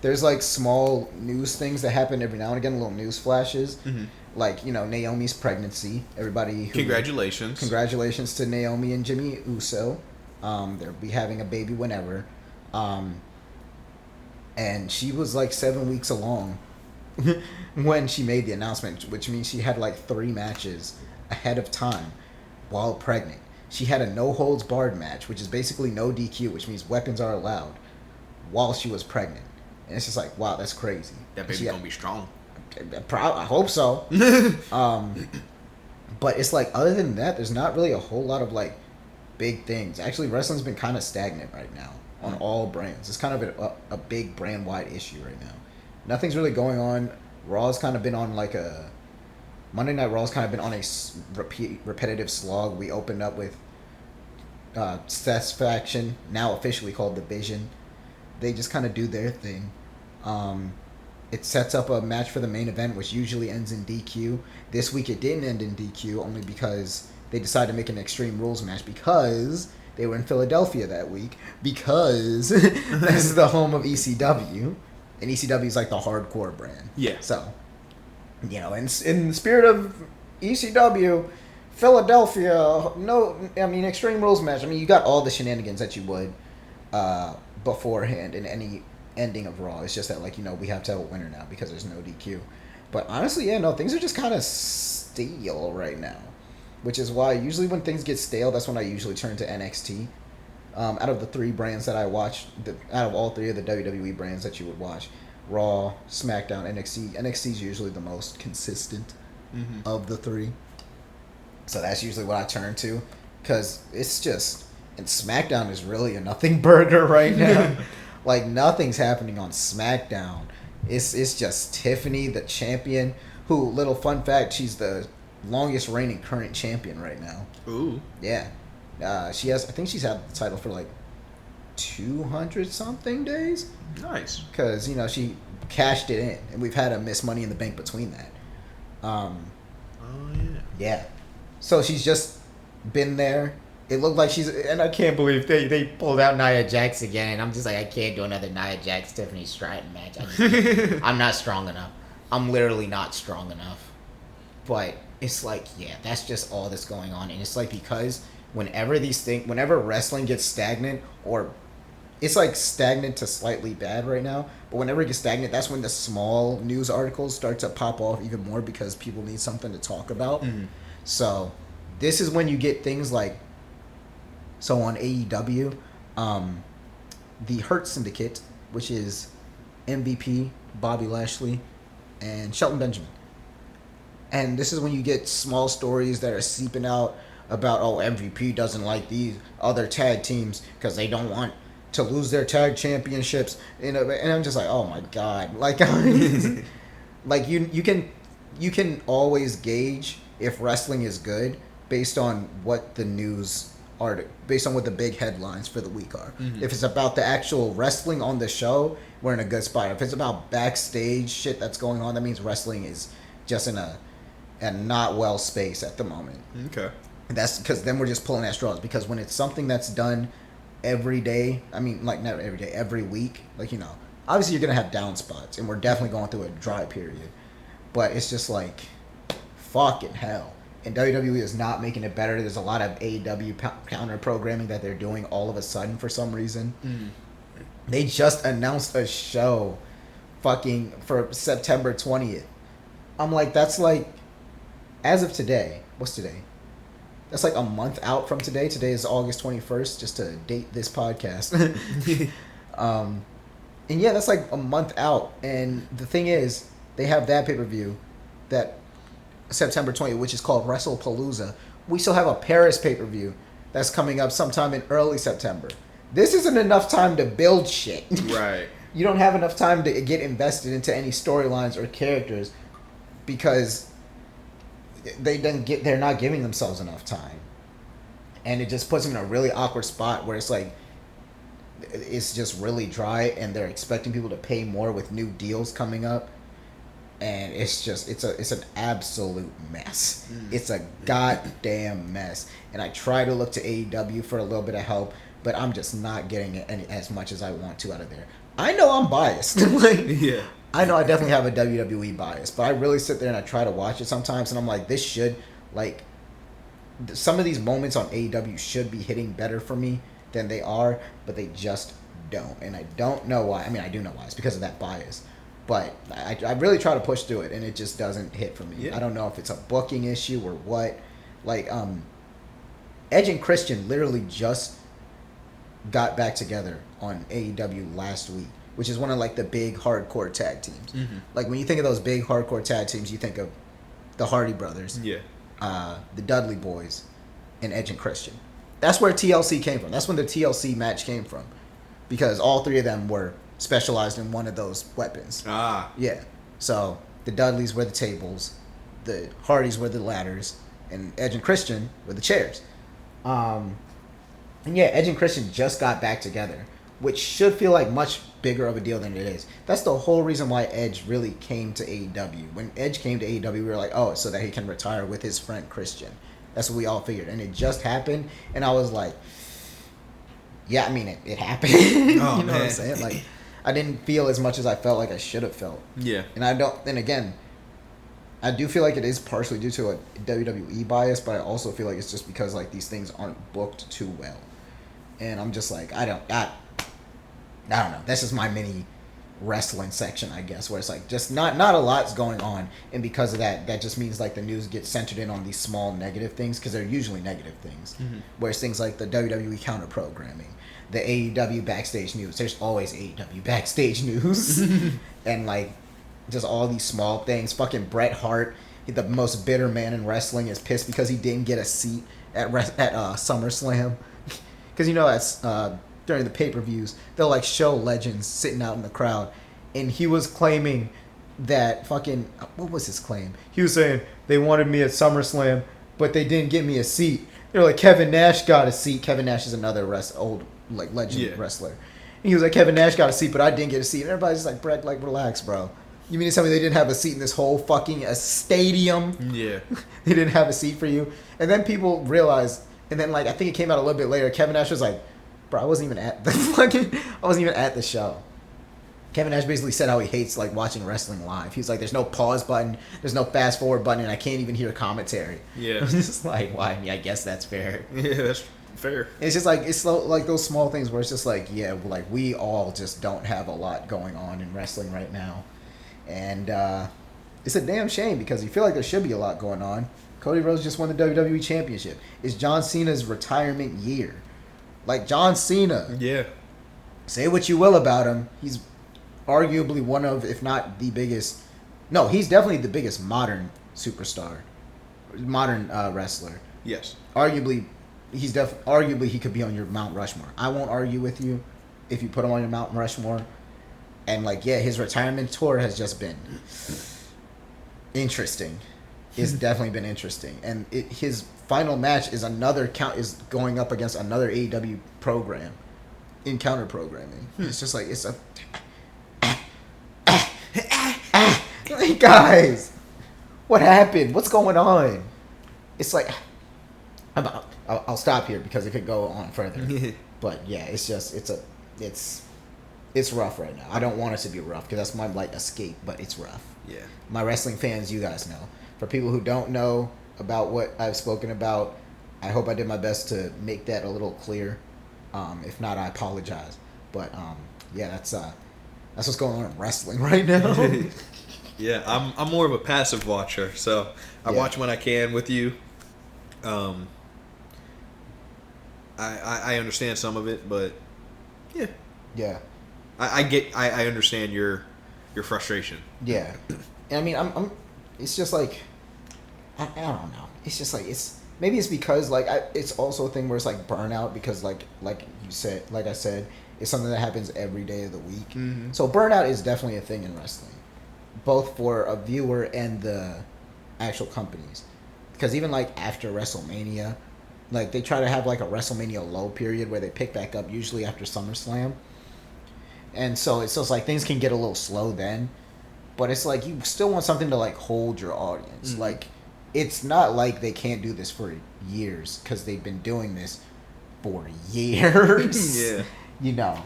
There's like small news things that happen every now and again, little news flashes. Mm-hmm. Like, Naomi's pregnancy. Congratulations to Naomi and Jimmy Uso. They'll be having a baby whenever. And she was like 7 weeks along when she made the announcement, which means she had like 3 matches ahead of time while pregnant. She had a no-holds-barred match, which is basically no DQ, which means weapons are allowed, while she was pregnant. And it's just like, wow, that's crazy. That baby's gonna be strong. I hope so. But it's like, other than that, there's not really a whole lot of like big things. Actually, wrestling's been kind of stagnant right now on all brands. It's kind of a big brand-wide issue right now. Nothing's really going on. Raw's kind of been on like a... Monday Night Raw's kind of been on a repetitive slog. We opened up with Seth's faction, now officially called The Vision. They just kind of do their thing. It sets up a match for the main event, which usually ends in DQ. This week it didn't end in DQ, only because they decided to make an Extreme Rules match because they were in Philadelphia that week, because this is the home of ECW, and ECW is like the hardcore brand. Yeah. So, in the spirit of ECW, Philadelphia, Extreme Rules match. I mean, you got all the shenanigans that you would beforehand in any ending of Raw. It's just that, we have to have a winner now because there's no DQ. But honestly, things are just kind of stale right now, which is why usually when things get stale, that's when I usually turn to NXT. Out of the three brands that I watch, out of all three of the WWE brands that you would watch, Raw, SmackDown, NXT is usually the most consistent of the three. So that's usually what I turn to, because it's just, and SmackDown is really a nothing burger right now. Nothing's happening on SmackDown. It's just Tiffany, the champion, who, little fun fact, she's the longest reigning current champion right now. Ooh. Yeah. I think she's had the title for 200 something days. Nice. Because, she cashed it in, and we've had a Miss Money in the Bank between that. Oh, yeah. Yeah. So she's just been there. It looked like and I can't believe they pulled out Nia Jax again, and I'm just like, I can't do another Nia Jax Tiffany Stratton match. I'm not strong enough. I'm literally not strong enough. But it's that's just all that's going on, and it's because whenever wrestling gets stagnant, or it's stagnant to slightly bad right now, but whenever it gets stagnant, that's when the small news articles start to pop off even more because people need something to talk about. Mm-hmm. So this is when you get things so on AEW, the Hurt Syndicate, which is MVP, Bobby Lashley, and Shelton Benjamin. And this is when you get small stories that are seeping out about, MVP doesn't like these other tag teams because they don't want to lose their tag championships. And I'm just like, oh my God. You can always gauge if wrestling is good based on what the news are, based on what the big headlines for the week are. Mm-hmm. If it's about the actual wrestling on the show, we're in a good spot. If it's about backstage shit that's going on, that means wrestling is just in a not well space at the moment. Okay. And that's because then we're just pulling at straws, because when it's something that's done every day, not every day, every week, obviously you're going to have down spots, and we're definitely going through a dry period. But it's just fucking hell. And WWE is not making it better. There's a lot of AEW counter programming that they're doing all of a sudden for some reason. Mm. They just announced a show for September 20th. I'm that's as of today, what's today? That's a month out from today. Today is August 21st, just to date this podcast. And yeah, that's a month out. And the thing is, they have that pay-per-view that September 20th, which is called WrestlePalooza. We still have a Paris pay-per-view that's coming up sometime in early September. This isn't enough time to build shit. Right. You don't have enough time to get invested into any storylines or characters because they're not giving themselves enough time. And it just puts them in a really awkward spot where it's just really dry, and they're expecting people to pay more with new deals coming up. And it's an absolute mess. It's a goddamn mess. And I try to look to AEW for a little bit of help, but I'm just not getting as much as I want to out of there. I know I'm biased. Yeah. I know I definitely have a WWE bias, but I really sit there and I try to watch it sometimes, and I'm this should, some of these moments on AEW should be hitting better for me than they are, but they just don't. And I don't know why. I do know why. It's because of that bias. But I really try to push through it, and it just doesn't hit for me. Yeah. I don't know if it's a booking issue or what. Edge and Christian literally just got back together on AEW last week, which is one of the big hardcore tag teams. Mm-hmm. When you think of those big hardcore tag teams, you think of the Hardy Brothers, the Dudley Boys, and Edge and Christian. That's where TLC came from. That's when the TLC match came from, because all three of them were specialized in one of those weapons. Ah. Yeah. So the Dudleys were the tables, the Hardys were the ladders, and Edge and Christian were the chairs. And yeah, Edge and Christian just got back together, which should feel like much bigger of a deal than it is. That's the whole reason why Edge really came to AEW. When Edge came to AEW, we were like, oh, so that he can retire with his friend Christian. That's what we all figured. And it just happened. And I was like, yeah, I mean, it happened. Oh, you know man. what I'm saying? Like, I didn't feel as much as I felt like I should have felt. Yeah. And again, I do feel like it is partially due to a WWE bias, but I also feel like it's just because like these things aren't booked too well. And I'm just like, I don't know. That's just my mini wrestling section, I guess, where it's like just not a lot's going on, and because of that just means like the news gets centered in on these small negative things, because they're usually negative things. Mm-hmm. Whereas things like the WWE counter programming, the AEW backstage news, there's always AEW backstage news, and like just all these small things. Fucking Bret Hart, the most bitter man in wrestling, is pissed because he didn't get a seat at SummerSlam, because during the pay-per-views, they'll like show legends sitting out in the crowd, and he was claiming that fucking, what was his claim? He was saying they wanted me at SummerSlam, but they didn't get me a seat. They're like, Kevin Nash got a seat. Kevin Nash is another old like legend wrestler. And he was like, Kevin Nash got a seat, but I didn't get a seat. And everybody's just like, Brett, like, relax, bro. You mean to tell me they didn't have a seat in this whole fucking stadium? Yeah. They didn't have a seat for you? And then people realized, and then like I think it came out a little bit later, Kevin Nash was like, bro, I wasn't even at the show. Kevin Nash basically said how he hates like watching wrestling live. He's like, there's no pause button, there's no fast forward button, and I can't even hear commentary. Yeah. I'm just like, why? I mean, I guess that's fair. Yeah, that's fair. It's just like, it's so, like those small things where it's just like, yeah, like we all just don't have a lot going on in wrestling right now. And it's a damn shame, because you feel like there should be a lot going on. Cody Rhodes just won the WWE Championship. It's John Cena's retirement year. Like, John Cena. Yeah. Say what you will about him. He's arguably one of, if not the biggest. No, he's definitely the biggest modern superstar. Modern wrestler. Yes. Arguably, arguably he could be on your Mount Rushmore. I won't argue with you if you put him on your Mount Rushmore. And, like, yeah, his retirement tour has just been interesting. It's definitely been interesting. And his final match is is going up against another AEW program in counter programming. It's just like, it's a hey guys, what happened? What's going on? It's like, I'll stop here because it could go on further. But yeah, it's just it's rough right now. I don't want it to be rough because that's my like escape, but it's rough. Yeah. My wrestling fans, you guys know. For people who don't know about what I've spoken about, I hope I did my best to make that a little clear. If not, I apologize. But yeah, that's what's going on in wrestling right now. Yeah, I'm more of a passive watcher, so I watch when I can with you. I understand some of it, but yeah. Yeah. I understand your frustration. Yeah. And I mean, I'm it's just like, I don't know. It's just like, maybe it's because like it's also a thing where it's like burnout, because like I said, it's something that happens every day of the week. Mm-hmm. So burnout is definitely a thing in wrestling, both for a viewer and the actual companies. Because even like after WrestleMania, like they try to have like a WrestleMania low period where they pick back up usually after SummerSlam. And so it's just like things can get a little slow then. But it's like you still want something to like hold your audience. Mm-hmm. Like, it's not like they can't do this for years, because they've been doing this for years. Yeah. You know.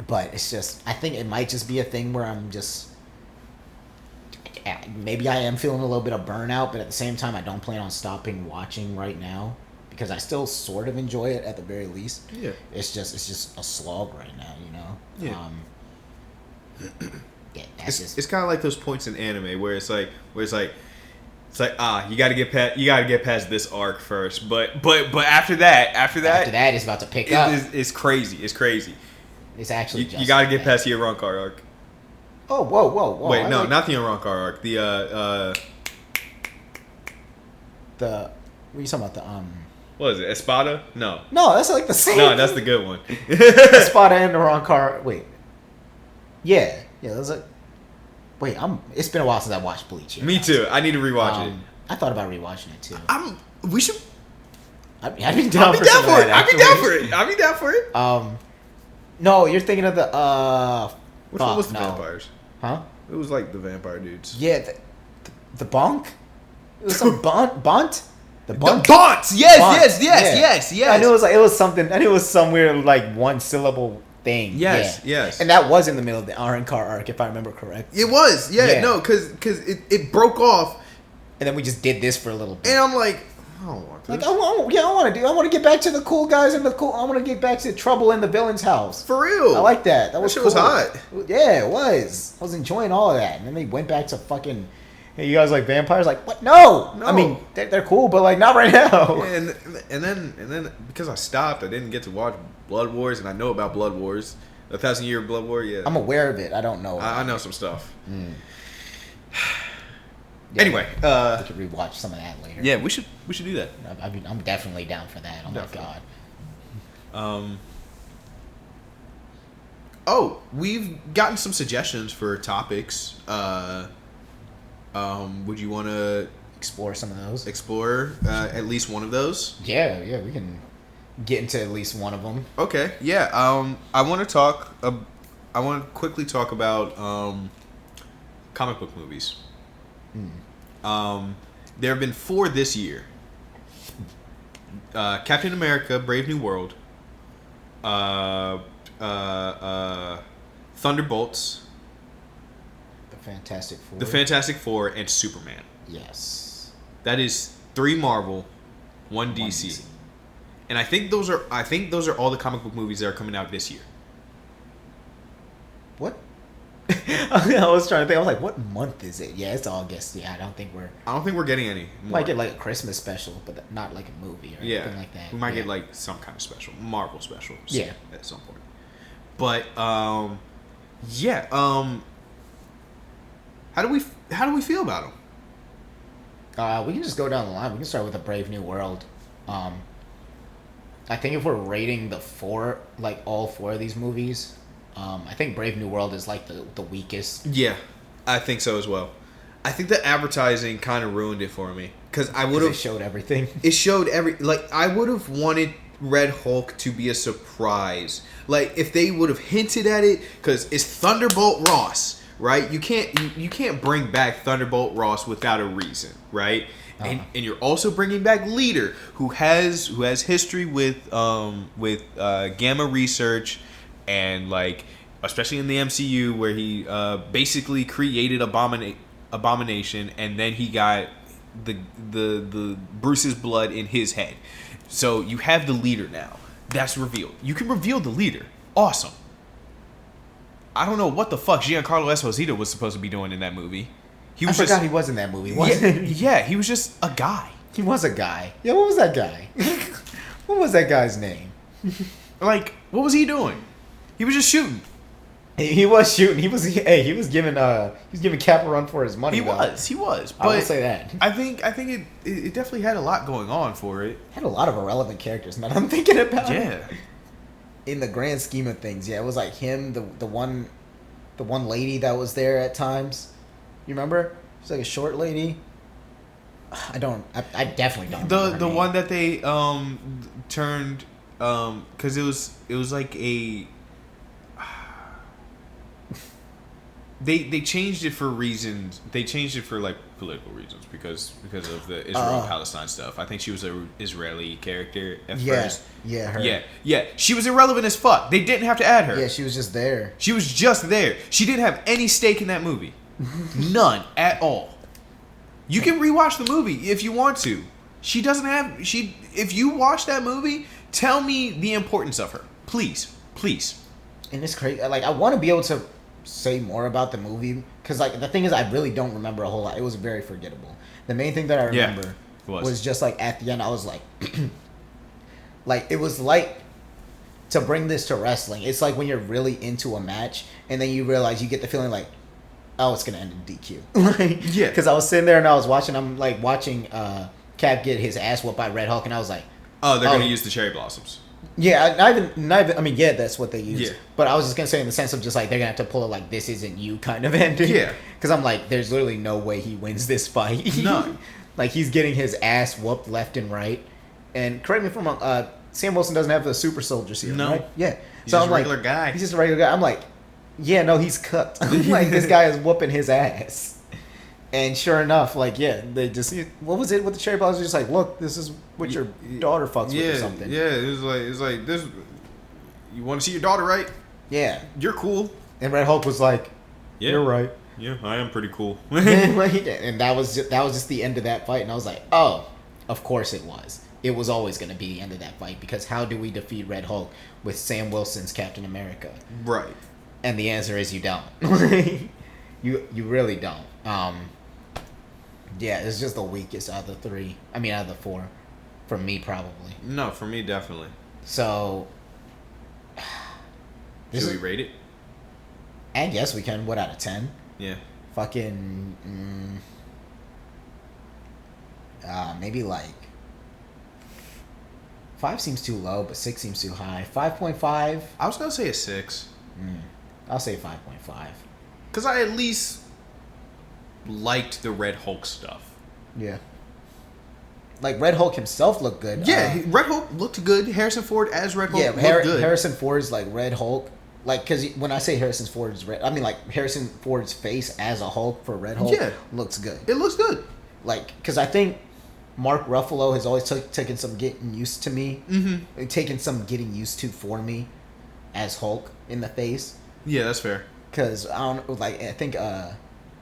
But it's just, I think it might just be a thing where I'm just, maybe I am feeling a little bit of burnout, but at the same time I don't plan on stopping watching right now, because I still sort of enjoy it at the very least. Yeah. It's just a slog right now, you know. Yeah. Yeah, it's kind of like those points in anime where it's like you got to get past this arc first, but after that it's about to pick up. It's crazy. It's actually you got to get past the Arankar arc. Oh, whoa! Wait, no, not the Arankar arc. The what are you talking about? What is it? Espada? No, that's like the same. No, that's the good one. Espada and Arankar. Wait. Yeah. There's a. Wait, it's been a while since I watched Bleach. Me too. I need to rewatch it. I thought about rewatching it too. We should. I'd be down for it. I'd be down for it. No, you're thinking of the Which one was the no. vampires? Huh? It was like the vampire dudes. Yeah, the bonk. It was some bunt. The bunt. The Bonts! Yes, Bunt. yes, yes, Yeah. yes, yes. I knew it was something. I knew it was some weird like one syllable thing. Yes, yeah. yes. And that was in the middle of the Aaron Carr arc, if I remember correct. It was, yeah. No, because it broke off, And then we just did this for a little bit. and I'm like, I don't want this. Like I want to get back to the cool guys and I want to get back to trouble in the villain's house. For real. I like that. That was shit cool. was hot. Yeah, it was. I was enjoying all of that, and then they went back to fucking. Hey, you guys like vampires? Like what? No. No. I mean, they're cool, but like not right now. And then because I stopped, I didn't get to watch Blood Wars, and I know about Blood Wars, 1,000-Year Blood War. Yeah, I'm aware of it. I don't know. I know some stuff. Yeah, Anyway, we could rewatch some of that later. yeah, we should do that. I mean, I'm definitely down for that. Oh Definitely. my god. Oh, we've gotten some suggestions for topics. Would you want to Explore some of those. explore at least one of those? Yeah, we can get into at least one of them. Okay, yeah. I want to talk. I want to quickly talk about comic book movies. There have been 4 this year. Captain America: Brave New World. Thunderbolts. The Fantastic Four. and Superman. Yes. That is 3 Marvel, 1 DC. And I think those are all the comic book movies that are coming out this year. What? I was trying to think. I was like, what month is it? Yeah, it's August. Yeah, I don't think we're getting any more. might get like a Christmas special, but not like a movie or anything like that. We might get like some kind of special, Marvel special. Yeah. At some point. But yeah. How do we feel about them? We can just go down the line. We can start with A Brave New World. I think if we're rating all 4 of these movies, I think Brave New World is like the weakest. Yeah, I think so as well. I think the advertising kind of ruined it for me because I would have showed everything. It showed I would have wanted Red Hulk to be a surprise. Like if they would have hinted at it, because it's Thunderbolt Ross, right? You can't bring back Thunderbolt Ross without a reason, right? And you're also bringing back Leader, who has history with gamma research, and like especially in the MCU where he basically created Abomination, and then he got the Bruce's blood in his head. So you have the Leader now. That's revealed. You can reveal the Leader. Awesome. I don't know what the fuck Giancarlo Esposito was supposed to be doing in that movie. I forgot he was in that movie. Wasn't he? Yeah, he was just a guy. He was a guy. Yeah, what was that guy? What was that guy's name? Like, what was he doing? He was just shooting. He was shooting. He was giving Cap a run for his money. He was. But I will say that. I think it definitely had a lot going on for it. Had a lot of irrelevant characters. Now that I'm thinking about it. Yeah. In the grand scheme of things, yeah, it was like him, the one lady that was there at times. You remember? She's like a short lady. I definitely don't. The one that they turned because it was like a. They changed it for reasons. They changed it for like political reasons because of the Israel-Palestine stuff. I think she was an Israeli character at first. Yeah, her. Yeah. She was irrelevant as fuck. They didn't have to add her. Yeah, she was just there. She was just there. She didn't have any stake in that movie. None at all. You can rewatch the movie if you want to. She doesn't have. If you watch that movie, tell me the importance of her, please. And it's crazy. Like I want to be able to say more about the movie because like the thing is I really don't remember a whole lot. It was very forgettable. The main thing that I remember was just like at the end I was like like it was like to bring this to wrestling. It's like when you're really into a match and then you realize you get the feeling like, oh, it's gonna end in DQ. Yeah. Because I was sitting there and I was watching Cap get his ass whooped by Red Hulk and I was like, oh, they're gonna use the cherry blossoms. Yeah, not even. I mean, yeah, that's what they use. Yeah. But I was just gonna say in the sense of just like they're gonna have to pull a like this isn't you kind of ending. Yeah. Because I'm like, there's literally no way he wins this fight. None. Like he's getting his ass whooped left and right. And correct me if I'm wrong. Sam Wilson doesn't have the super soldier serum, No. right? Yeah. He's So just I'm a like, regular guy. he's just a regular guy. I'm like, yeah, no, he's cooked. I'm like, this guy is whooping his ass. And sure enough, like, yeah, they just, what was it with the cherry blossoms? Just like, look, this is what your daughter fucks with or something. Yeah, it was like this. You want to see your daughter, right? Yeah. You're cool. And Red Hulk was like, Yeah. you're right. Yeah, I am pretty cool. And that was just the end of that fight. And I was like, oh, of course it was. It was always going to be the end of that fight, because how do we defeat Red Hulk with Sam Wilson's Captain America? Right. And the answer is you don't. you really don't. Yeah, it's just the weakest out of the three. I mean, out of the four. For me, probably. No, for me, definitely. So... Should we rate it? I guess we can. What, out of 10? Yeah. Fucking... maybe like... 5 seems too low, but 6 seems too high. 5.5? I was going to say a 6. I'll say 5.5. Because I at least liked the Red Hulk stuff. Yeah. Like, Red Hulk himself looked good. Yeah, Red Hulk looked good. Harrison Ford as Red Hulk looked good. Harrison Ford's, like, Red Hulk. Like, because when I say Harrison Ford's Red... I mean, like, Harrison Ford's face as a Hulk for Red Hulk looks good. It looks good. Like, because I think Mark Ruffalo has always taken some getting used to me. Mm-hmm. Taken some getting used to for me as Hulk in the face. Yeah, that's fair. Because, I don't... Like, I think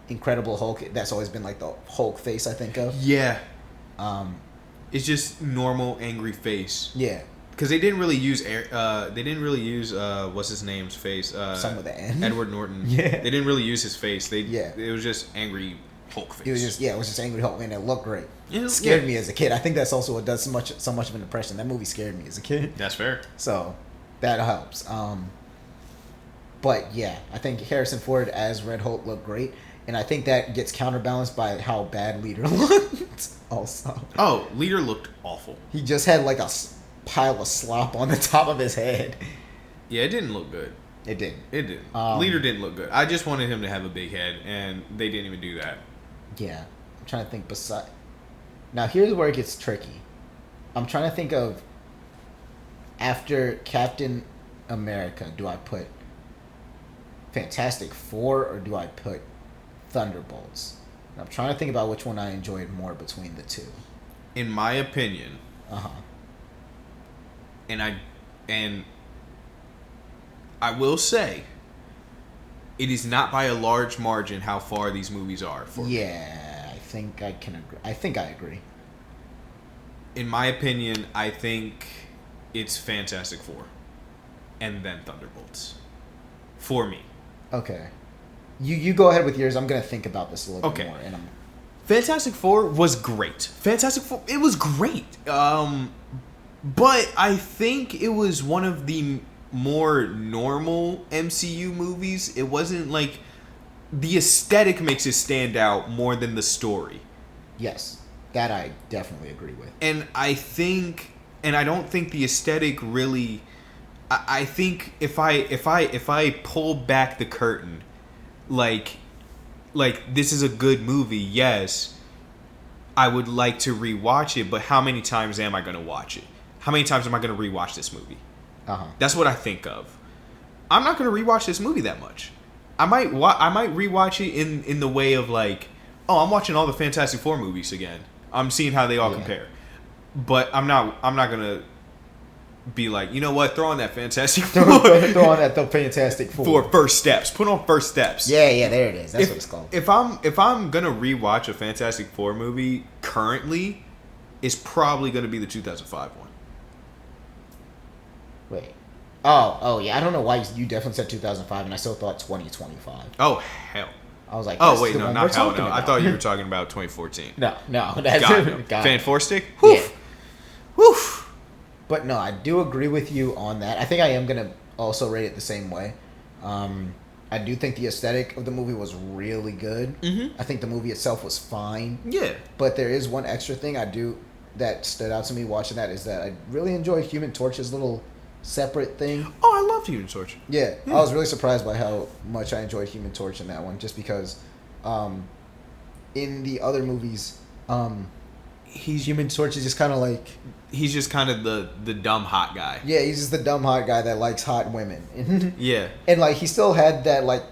Incredible Hulk, that's always been, like, the Hulk face I think of. Yeah. It's just normal angry face. Yeah. Because they didn't really use what's his name's face? Some with the N. Edward Norton. Yeah. They didn't really use his face. It was just angry Hulk face. It was just angry Hulk, and it looked great. It scared me as a kid. I think that's also what does so much of an impression. That movie scared me as a kid. That's fair. So that helps. But yeah, I think Harrison Ford as Red Hulk looked great, and I think that gets counterbalanced by how bad Leader looked. Also. Oh, Leader looked awful. He just had like a pile of slop on the top of his head. Yeah, it didn't look good. It didn't. It didn't. Leader didn't look good. I just wanted him to have a big head, and they didn't even do that. Yeah. I'm trying to think Now, here's where it gets tricky. I'm trying to think of after Captain America, do I put Fantastic Four or do I put Thunderbolts? And I'm trying to think about which one I enjoyed more between the two. In my opinion, and I will say, it is not by a large margin how far these movies are for me. Yeah, I think I can agree. I think I agree. In my opinion, I think it's Fantastic Four and then Thunderbolts for me. Okay. You go ahead with yours. I'm going to think about this a little bit more. And Fantastic Four was great. Fantastic Four, it was great. But I think it was one of the more normal MCU movies. It wasn't like... The aesthetic makes it stand out more than the story. Yes. That I definitely agree with. And I think... And I don't think the aesthetic really... I think if I pull back the curtain... Like this is a good movie, yes. I would like to rewatch it, but how many times am I going to watch it? How many times am I going to rewatch this movie? That's what I think of. I'm not going to rewatch this movie that much. I might rewatch it in the way of like, oh, I'm watching all the Fantastic Four movies again. I'm seeing how they all compare. But I'm not going to be like, you know what? Throw on that Fantastic Four. Throw on that the Fantastic Four. For First Steps. Put on First Steps. Yeah, there it is. That's what it's called. If I'm gonna rewatch a Fantastic Four movie currently, it's probably gonna be the 2005 one. Wait. Oh yeah. I don't know why you definitely said 2005, and I still thought 2025. Oh hell. I was like, oh wait, no, not hell no. I thought you were talking about 2014. No, that's Fan Four Stick. Whew. Yeah. Whew. But no, I do agree with you on that. I think I am going to also rate it the same way. I do think the aesthetic of the movie was really good. Mm-hmm. I think the movie itself was fine. Yeah. But there is one extra thing that stood out to me watching that is that I really enjoyed Human Torch's little separate thing. Oh, I loved Human Torch. Yeah. I was really surprised by how much I enjoyed Human Torch in that one, just because in the other movies... Human Torch is just kind of like he's just kind of the dumb hot guy. Yeah, he's just the dumb hot guy that likes hot women. Yeah. And like he still had that like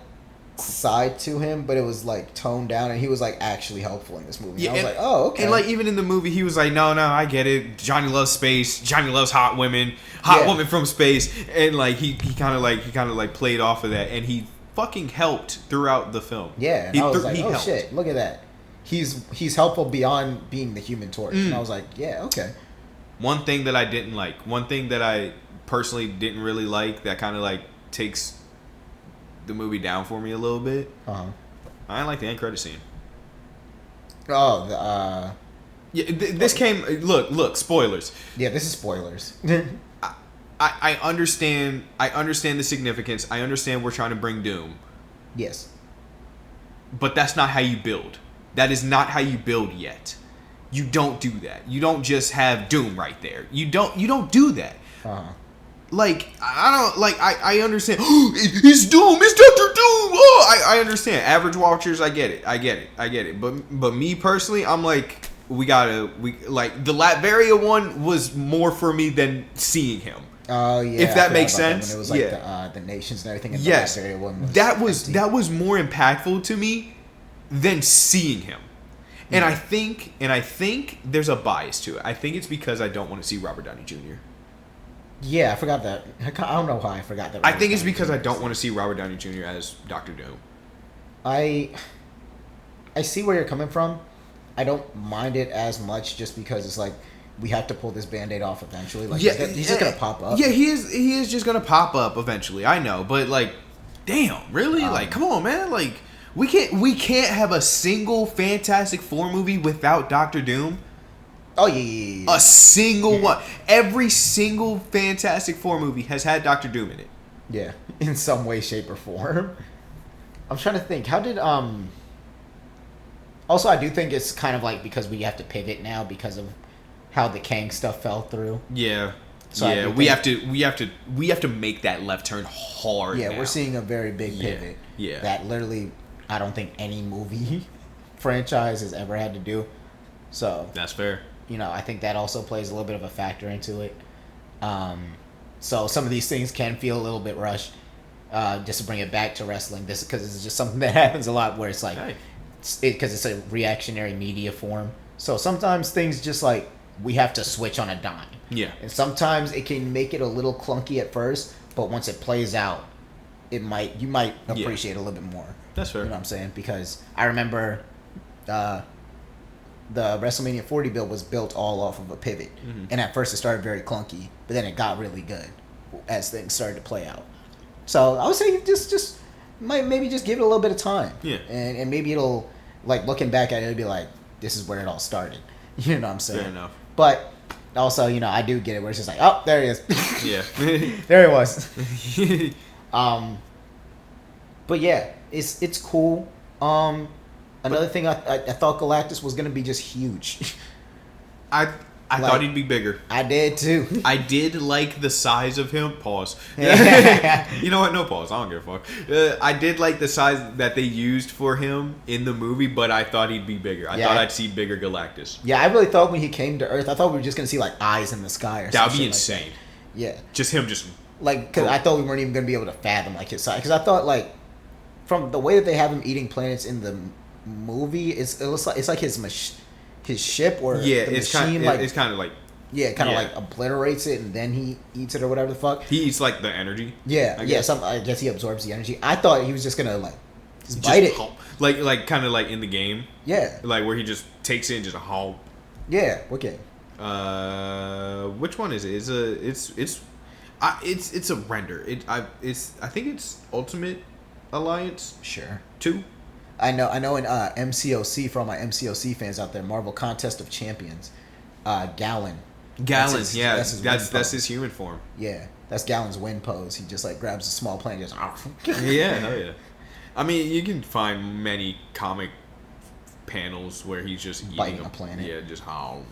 side to him, but it was like toned down, and he was like actually helpful in this movie. Yeah, I was like, oh, okay. And like even in the movie, he was like, no, I get it. Johnny loves space. Johnny loves hot women. Woman from space. And like he kind of like played off of that, and he fucking helped throughout the film. Yeah, and I was like, oh shit, look at that. He's helpful beyond being the Human Torch. And I was like, yeah, okay. One thing that I didn't like, one thing that I personally didn't really like, that kind of like takes the movie down for me a little bit. I didn't like the end credit scene. Oh, yeah, this came. Look, spoilers. Yeah, this is spoilers. I understand. I understand the significance. I understand we're trying to bring doom. Yes. But that's not how you build. That is not how you build yet. You don't do that. You don't just have doom right there. You don't do that. Like, I understand. It's Doom. It's Dr. Doom. Oh, I understand. Average watchers, I get it. But me personally, I'm like, we like the Latveria one was more for me than seeing him. Oh yeah. If that makes sense. When it was like the nations and everything. And yes. The Latveria one was that was more impactful to me than seeing him. And I think there's a bias to it. I think it's because I don't want to see Robert Downey Jr. Yeah, I forgot that. I don't know why I forgot that. I think it's because I don't want to see Robert Downey Jr. as Dr. Doom. I see where you're coming from. I don't mind it as much just because it's like we have to pull this Band-Aid off eventually. Like he's just gonna pop up. Yeah, he is just gonna pop up eventually. I know, but like, damn, really? Like, come on, man. Like, we can't have a single Fantastic Four movie without Dr. Doom. Oh yeah. A single one. Every single Fantastic Four movie has had Dr. Doom in it. Yeah, in some way, shape, or form. I'm trying to think. How did Also, I do think it's kind of like because we have to pivot now because of how the Kang stuff fell through. Yeah. So yeah, we have to make that left turn hard. Yeah, now. We're seeing a very big pivot. Yeah. That literally, I don't think any movie franchise has ever had to do. So that's fair. You know, I think that also plays a little bit of a factor into it. So some of these things can feel a little bit rushed. Just to bring it back to wrestling, this because it's just something that happens a lot where it's like, because it's a reactionary media form. So sometimes things just like we have to switch on a dime. Yeah. And sometimes it can make it a little clunky at first, but once it plays out, you might appreciate it a little bit more. That's fair. You know what I'm saying? Because I remember the WrestleMania 40 build was built all off of a pivot. Mm-hmm. And at first it started very clunky, but then it got really good as things started to play out. So I would say just maybe just give it a little bit of time. Yeah. And maybe it'll, like, looking back at it, it'll be like, this is where it all started. You know what I'm saying? Fair enough. But also, you know, I do get it where it's just like, oh, there he is. Yeah. There he was. But yeah, it's cool. Another thing, I thought Galactus was gonna be just huge. I thought he'd be bigger. I did too. I did like the size of him. Pause. You know what? No pause. I don't give a fuck. I did like the size that they used for him in the movie, but I thought he'd be bigger. I thought I'd see bigger Galactus. Yeah, I really thought when he came to Earth, I thought we were just gonna see like eyes in the sky or something. That would be insane. Like that. Yeah. Just him, just like because I thought we weren't even gonna be able to fathom like his size. Because I thought like from the way that they have him eating planets in the movie, it's like his ship or the machine, it's kind of like like obliterates it and then he eats it or whatever the fuck. He eats like the energy. Yeah, I guess he absorbs the energy. I thought he was just gonna like just bite it, like kind of like in the game. Yeah, like where he just takes it and just haul. Yeah, what game? Which one is it? It's a render. I think it's Ultimate Alliance. Sure. 2. I know in MCOC, for all my MCOC fans out there, Marvel Contest of Champions, Gallon. That's his human form. Yeah, that's Gallon's win pose. He just like grabs a small plane and just Yeah, hell yeah. I mean, you can find many comic panels where he's just biting eating a planet. Yeah, just how.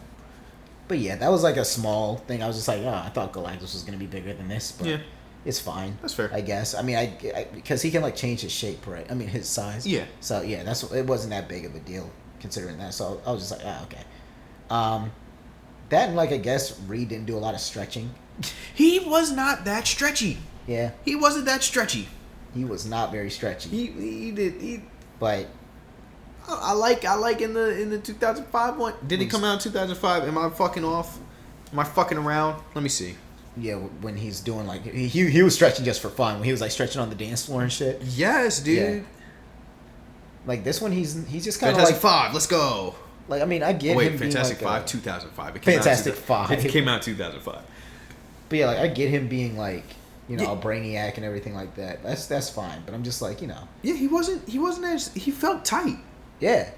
But yeah, that was like a small thing. I was just like, I thought Galactus was gonna be bigger than this, but yeah. It's fine. That's fair. I guess. I mean, because he can like change his shape, right? I mean, his size. Yeah. So yeah, it wasn't that big of a deal considering that. So I was just like, okay. That and like I guess Reed didn't do a lot of stretching. He was not that stretchy. Yeah, He wasn't that stretchy. he was not very stretchy. But I like in the 2005 one. Did it come out in 2005? Am I fucking off? Am I fucking around? Let me see. yeah, when he's doing like he was stretching just for fun. When he was like stretching on the dance floor and shit. Yes, dude. Yeah. Like this one, he's just kind of Fantastic like Five. Let's go. Like I mean, I get him being Fantastic like Five, 2005. It came Fantastic out Five. It came out 2005. But yeah, like I get him being like a Yeah. brainiac and everything like that. That's fine. But I'm just like Yeah, he wasn't as he felt tight. yeah.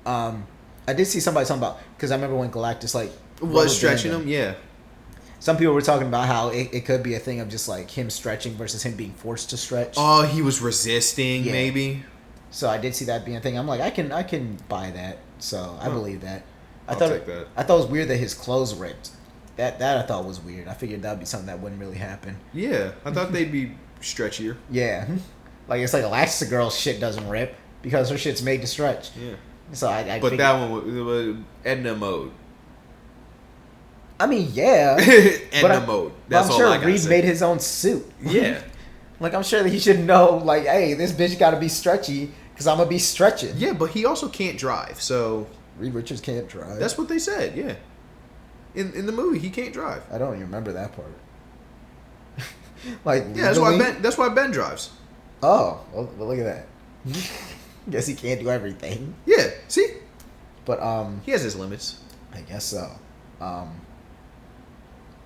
I did see somebody talking about because I remember when Galactus like Was stretching him, yeah. Some people were talking about how it could be a thing of just like him stretching versus him being forced to stretch. Oh, he was resisting, maybe. So I did see that being a thing. I'm like, I can buy that. So I believe that. I I'll take that. I thought it was weird that his clothes ripped. That I thought was weird. I figured that would be something that wouldn't really happen. Yeah, I thought they'd be stretchier. Yeah, like it's like Elastigirl's shit doesn't rip because her shit's made to stretch. Yeah. So I But figured, that one was Edna mode. I mean, yeah. Edna mode. That's I'm all sure I gotta Reed say. made his own suit. Yeah. Like I'm sure that he should know. Like, hey, this bitch got to be stretchy because I'm gonna be stretching. Yeah, but he also can't drive, so Reed Richards can't drive. that's what they said. Yeah. In the movie, he can't drive. I don't even remember that part. Like, Yeah, that's why Ben drives. Oh, well, look at that. Guess he can't do everything. Yeah. See, But he has his limits. I guess so.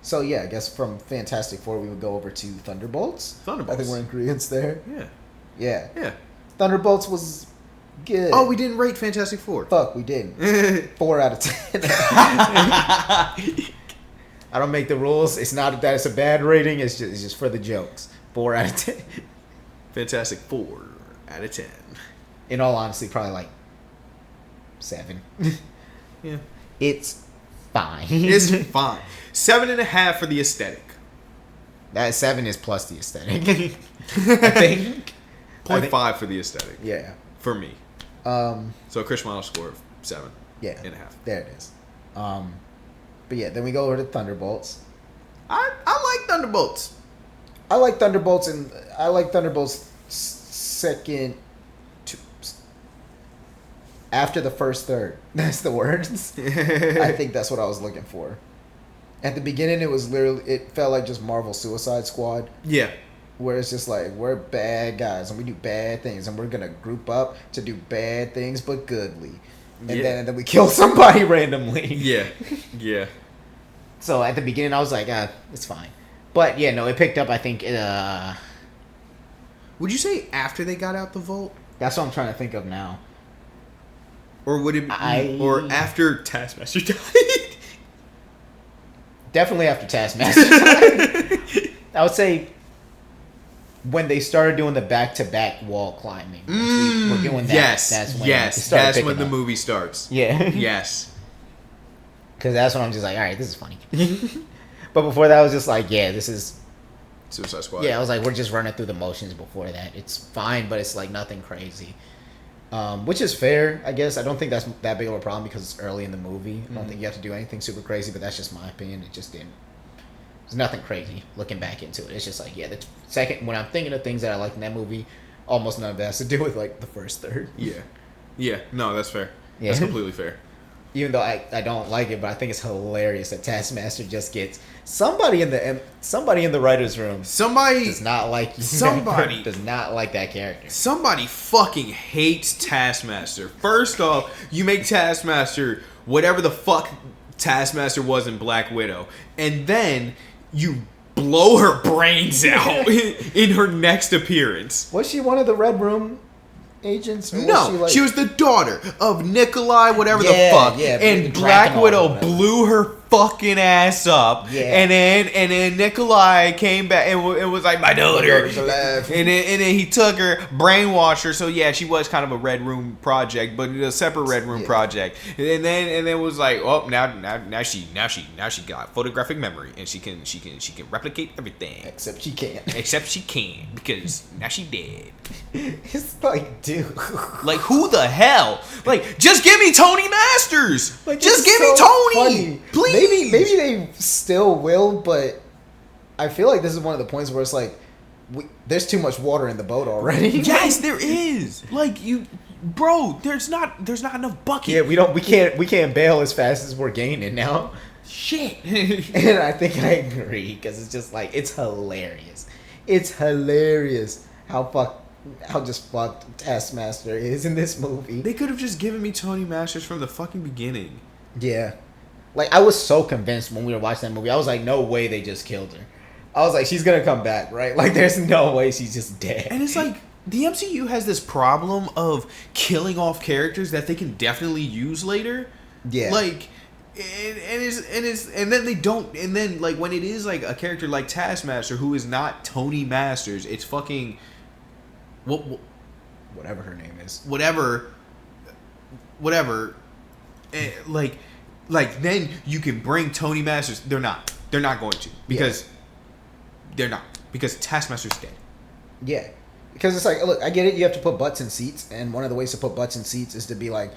So yeah, I guess from Fantastic Four we would go over to Thunderbolts. I think we're in agreement there. Yeah. Yeah. Yeah. Thunderbolts was good. Oh, we didn't rate Fantastic Four. Fuck, we didn't. 4 out of 10. I don't make the rules. It's not that it's a bad rating. It's just for the jokes. 4 out of 10. Fantastic 4 out of 10. In all honesty, probably like 7. Yeah. It's fine. It's fine. 7.5 for the aesthetic. That 7 is plus the aesthetic. I think. 0.5 for the aesthetic. Yeah. For me. So So Chrishmolish score of 7. yeah. And a half. There it is. But yeah, then we go over to Thunderbolts. I like Thunderbolts. I like Thunderbolts and I like Thunderbolts second to, after the first third. That's the words. I think that's what I was looking for. At the beginning, it felt like just Marvel Suicide Squad, Yeah. where it's just like we're bad guys and we do bad things and we're gonna group up to do bad things but goodly, and then we kill somebody randomly. Yeah. Yeah. So at the beginning, I was like, it's fine. But yeah, no, it picked up. I think Would you say after they got out the vault? that's what I'm trying to think of now. Or would it be, or after Taskmaster died? Definitely after Taskmaster. I would say when they started doing the back-to-back wall climbing. We're doing that. Yes. That's when the up. movie starts. Yeah. Yes. Because that's when I'm just like, all right, this is funny. But before that, I was just like, yeah, this is... Suicide Squad. Yeah, I was like, we're just running through the motions before that. It's fine, but it's like nothing crazy. Which is fair, I guess. I don't think that's that big of a problem because it's early in the movie. I don't think you have to do anything super crazy, but that's just my opinion. It just didn't. There's nothing crazy looking back into it. It's just like, yeah, the second, when I'm thinking of things that I liked in that movie, almost none of that has to do with like the first third. Yeah. Yeah. No, that's fair. Yeah. That's completely fair. Even though I don't like it, but I think it's hilarious that Taskmaster just gets somebody in the writers' room does not like does not like that character. Somebody fucking hates Taskmaster. First off, you make Taskmaster whatever the fuck Taskmaster was in Black Widow, and then you blow her brains out in her next appearance. Was she one of the Red Room agents? Or No, she was the daughter of Nikolai, whatever the fuck. Yeah, and the Black Drakenol Widow or whatever. blew her fucking ass up. Yeah. And then Nikolai came back and was like, my daughter's alive. And then he took her, brainwashed her. So yeah, she was kind of a Red Room project, but a separate Red Room project. And then was like, oh, now she got photographic memory and she can replicate everything. Except she can't. Except she can't because now she dead. It's like, dude. Like, who the hell? Like, just give me Tony Masters. Like, just give me Tony. Funny. Please. Maybe they still will, but I feel like this is one of the points where it's like, there's too much water in the boat already. Yes, there is. Like, bro, there's not enough bucket. Yeah, we can't bail as fast as we're gaining now. Shit. And I think I agree because it's just like, it's hilarious. It's hilarious how just fucked Taskmaster is in this movie. They could have just given me Tony Masters from the fucking beginning. Yeah. Like, I was so convinced when we were watching that movie. I was like, no way they just killed her. I was like, she's gonna come back, right? Like, there's no way she's just dead. And it's like, the MCU has this problem of killing off characters that they can definitely use later. Yeah. Like, and then they don't, and then like when it is like a character like Taskmaster who is not Tony Masters, it's fucking whatever her name is. Whatever. Like then you can bring Tony Masters. They're not going to because they're not because Taskmaster's dead. Yeah. Because it's like, look, I get it. You have to put butts in seats, and one of the ways to put butts in seats is to be like,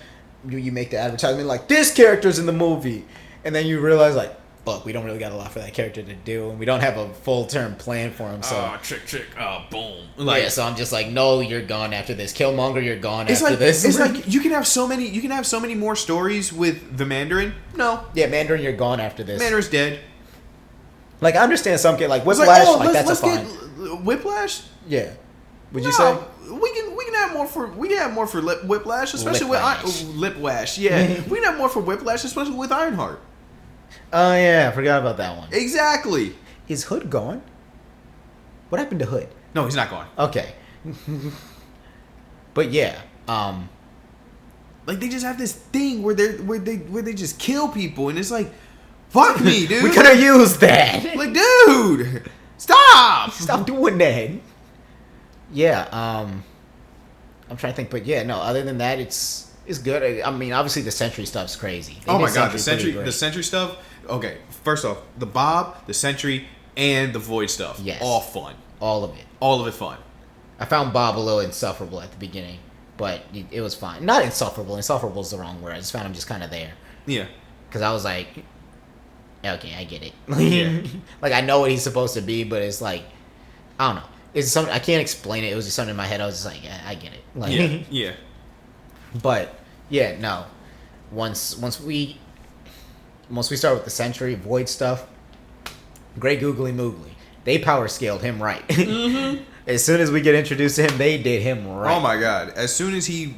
you make the advertisement like, this character's in the movie, and then you realize like, fuck, we don't really got a lot for that character to do, and we don't have a full term plan for him. So trick, boom. Like, yeah, so I'm just like, no, you're gone after this. Killmonger, you're gone after this. It's like you can have so many more stories with the Mandarin. No, yeah, Mandarin, you're gone after this. Mandarin's dead. Like, I understand some kid like Whiplash, that's a fine. Whiplash. Yeah. Would you say we can have more for Whiplash, especially with Lipwash. Yeah, we can have more for Whiplash, especially with Ironheart. Oh yeah, I forgot about that one. Exactly. Is Hood gone? What happened to Hood? No, he's not gone. Okay. But yeah, like they just have this thing where they just kill people, and it's like, fuck me, dude. We could have used that. Like, dude, stop doing that. Yeah, I'm trying to think, but yeah, no. Other than that, it's good. I mean, obviously the Sentry stuff's crazy. Oh my god, the Sentry stuff. Okay, first off, the Bob, the Sentry, and the Void stuff. Yes, all fun. All of it. All of it fun. I found Bob a little insufferable at the beginning, but it was fine. Not insufferable. Insufferable is the wrong word. I just found him just kind of there. Yeah. Because I was like, okay, I get it. Yeah. Like, I know what he's supposed to be, but it's like, I don't know. It's something I can't explain it. It was just something in my head. I was just like, I get it. Like, yeah. But yeah, no. Once we start with the Sentry Void stuff, Great Googly Moogly, they power scaled him right. Mm-hmm. As soon as we get introduced to him, they did him right. Oh my god! As soon as he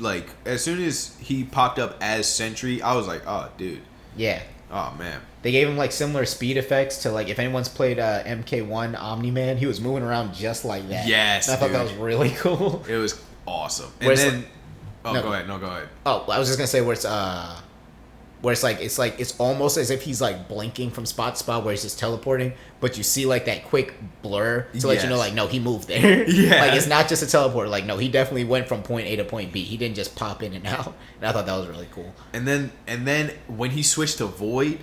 popped up as Sentry, I was like, oh dude. Yeah. Oh man. They gave him like similar speed effects to like if anyone's played MK1 Omni-Man, he was moving around just like that. Yes, and I thought that was really cool. It was awesome. And where's then, go ahead. No, go ahead. Oh, I was just gonna say where it's almost as if he's like blinking from spot to spot where he's just teleporting, but you see like that quick blur to let you know like no, he moved there. Yeah, like it's not just a teleport. Like no, he definitely went from point A to point B. He didn't just pop in and out. And I thought that was really cool. And then when he switched to Void.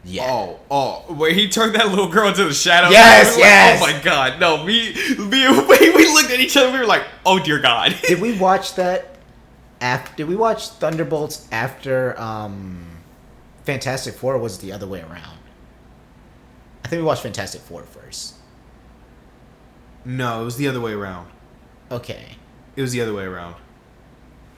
Yeah. Oh, where he turned that little girl into the shadow. Yes, yes. Like, oh my god, no, we looked at each other. We were like, oh dear god. Did we watch that? Did we watch Thunderbolts after Fantastic Four? Or was it the other way around? I think we watched Fantastic Four first. No, it was the other way around. Okay. It was the other way around.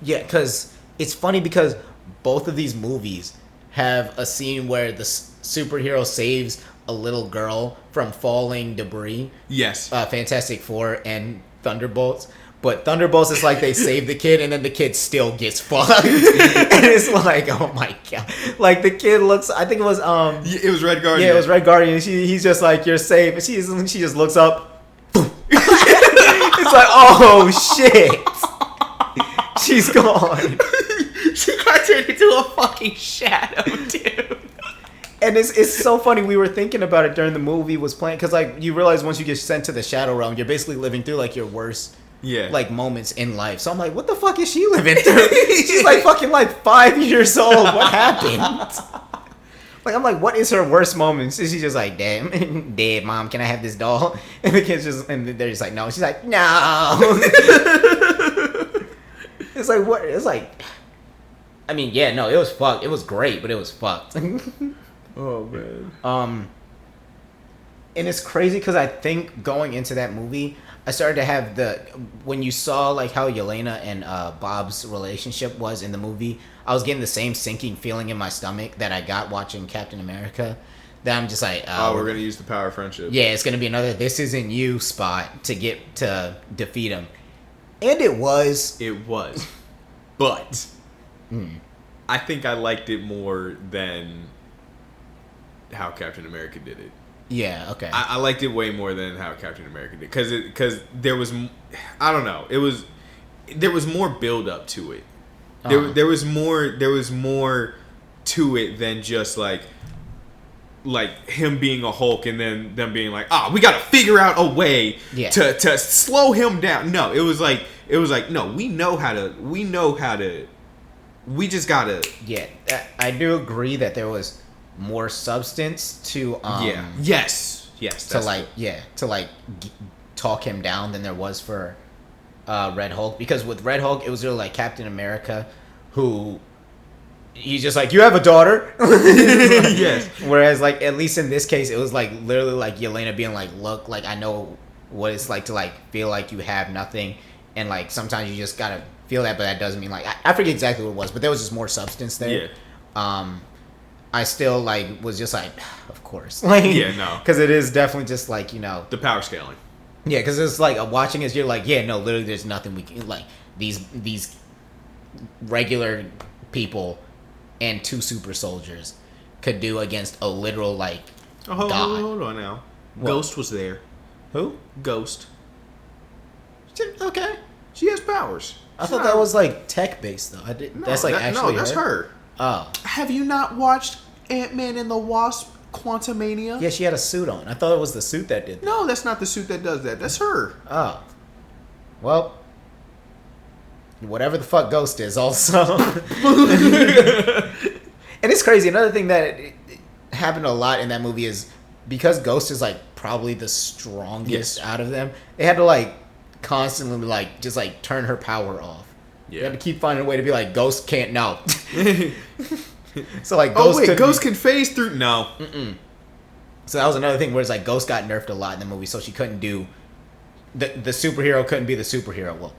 Yeah, because it's funny because both of these movies have a scene where the superhero saves a little girl from falling debris. Yes. Fantastic Four and Thunderbolts. But Thunderbolts is like they save the kid and then the kid still gets fucked. And it's like, oh my god. Like the kid looks, I think it was it was Red Guardian. Yeah, it was Red Guardian. He's just like, you're safe. And she just looks up. It's like, oh shit. She's gone. She got turned into a fucking shadow, dude. And it's so funny. We were thinking about it during the movie was playing because like you realize once you get sent to the Shadow Realm, you're basically living through like your worst like moments in life. So I'm like, what the fuck is she living through? She's like fucking like 5 years old. What happened? Like I'm like, what is her worst moments? And she's just like, damn, dead mom, can I have this doll? And the kids just and they're just like, no. She's like, no. It's like what? It's like, I mean, yeah, no, it was fucked. It was great, but it was fucked. Oh man. And it's crazy because I think going into that movie, I started to have when you saw like how Yelena and Bob's relationship was in the movie, I was getting the same sinking feeling in my stomach that I got watching Captain America. That I'm just like, we're gonna use the power of friendship. Yeah, it's gonna be another "this isn't you" spot to defeat him, and it was. It was, but I think I liked it more than how Captain America did it. Yeah, okay. I liked it way more than how Captain America did because there was, I don't know, there was more build up to it. There was more to it than just like him being a Hulk and then them being like, we got to figure out a way to slow him down. No, it was like no, we just gotta. Yeah, I do agree that there was more substance to yes to talk him down than there was for Red Hulk, because with Red Hulk it was really like Captain America who he's just like, you have a daughter. Yes. Whereas like at least in this case it was like literally like Yelena being like, look, like I know what it's like to like feel like you have nothing, and like sometimes you just gotta feel that, but that doesn't mean like I forget exactly what it was, but there was just more substance there. I still like was just like, of course, like because it is definitely just like, you know, the power scaling. Yeah, because it's like watching as you're like, yeah, no, literally, there's nothing we can like these regular people and two super soldiers could do against a literal like god. Hold on now. What? Ghost was there. Who? Ghost. Okay. She has powers. I thought that was like tech based though. I didn't. That's like actually. No, that's her. Oh. Have you not watched Ant-Man and the Wasp: Quantumania? Yeah, she had a suit on. I thought it was the suit that did that. No, that's not the suit that does that. That's her. Oh. Well, whatever the fuck Ghost is also. And it's crazy. Another thing that happened a lot in that movie is because Ghost is like probably the strongest out of them, they had to like constantly like just like turn her power off. Yeah. They had to keep finding a way to be like, Ghost can't know. So like Ghost Ghost can phase through. No. So that was another thing where it's like Ghost got nerfed a lot in the movie, so she couldn't do the superhero couldn't be the superhero. Well,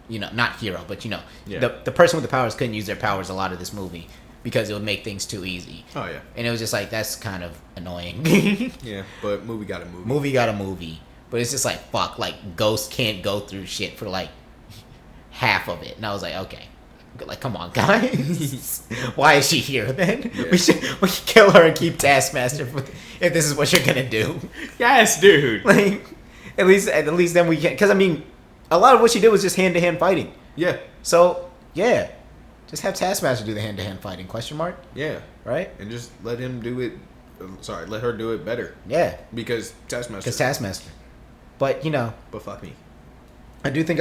you know, not hero, but you know, the person with the powers couldn't use their powers a lot of this movie because it would make things too easy. Oh yeah. And it was just like, that's kind of annoying. Yeah, but movie got a movie. Movie got a movie, but it's just like fuck, like Ghost can't go through shit for like half of it, and I was like, okay. Like, come on, guys. Why is she here then? Yeah. We should kill her and keep Taskmaster if this is what you're gonna do. Yes, dude. Like, at least then we can. Because I mean, a lot of what she did was just hand to hand fighting. Yeah. So yeah, just have Taskmaster do the hand to hand fighting. Question mark. Yeah. Right. And just let him do it. Sorry, let her do it better. Yeah. Because Taskmaster. But you know. But fuck me. I do think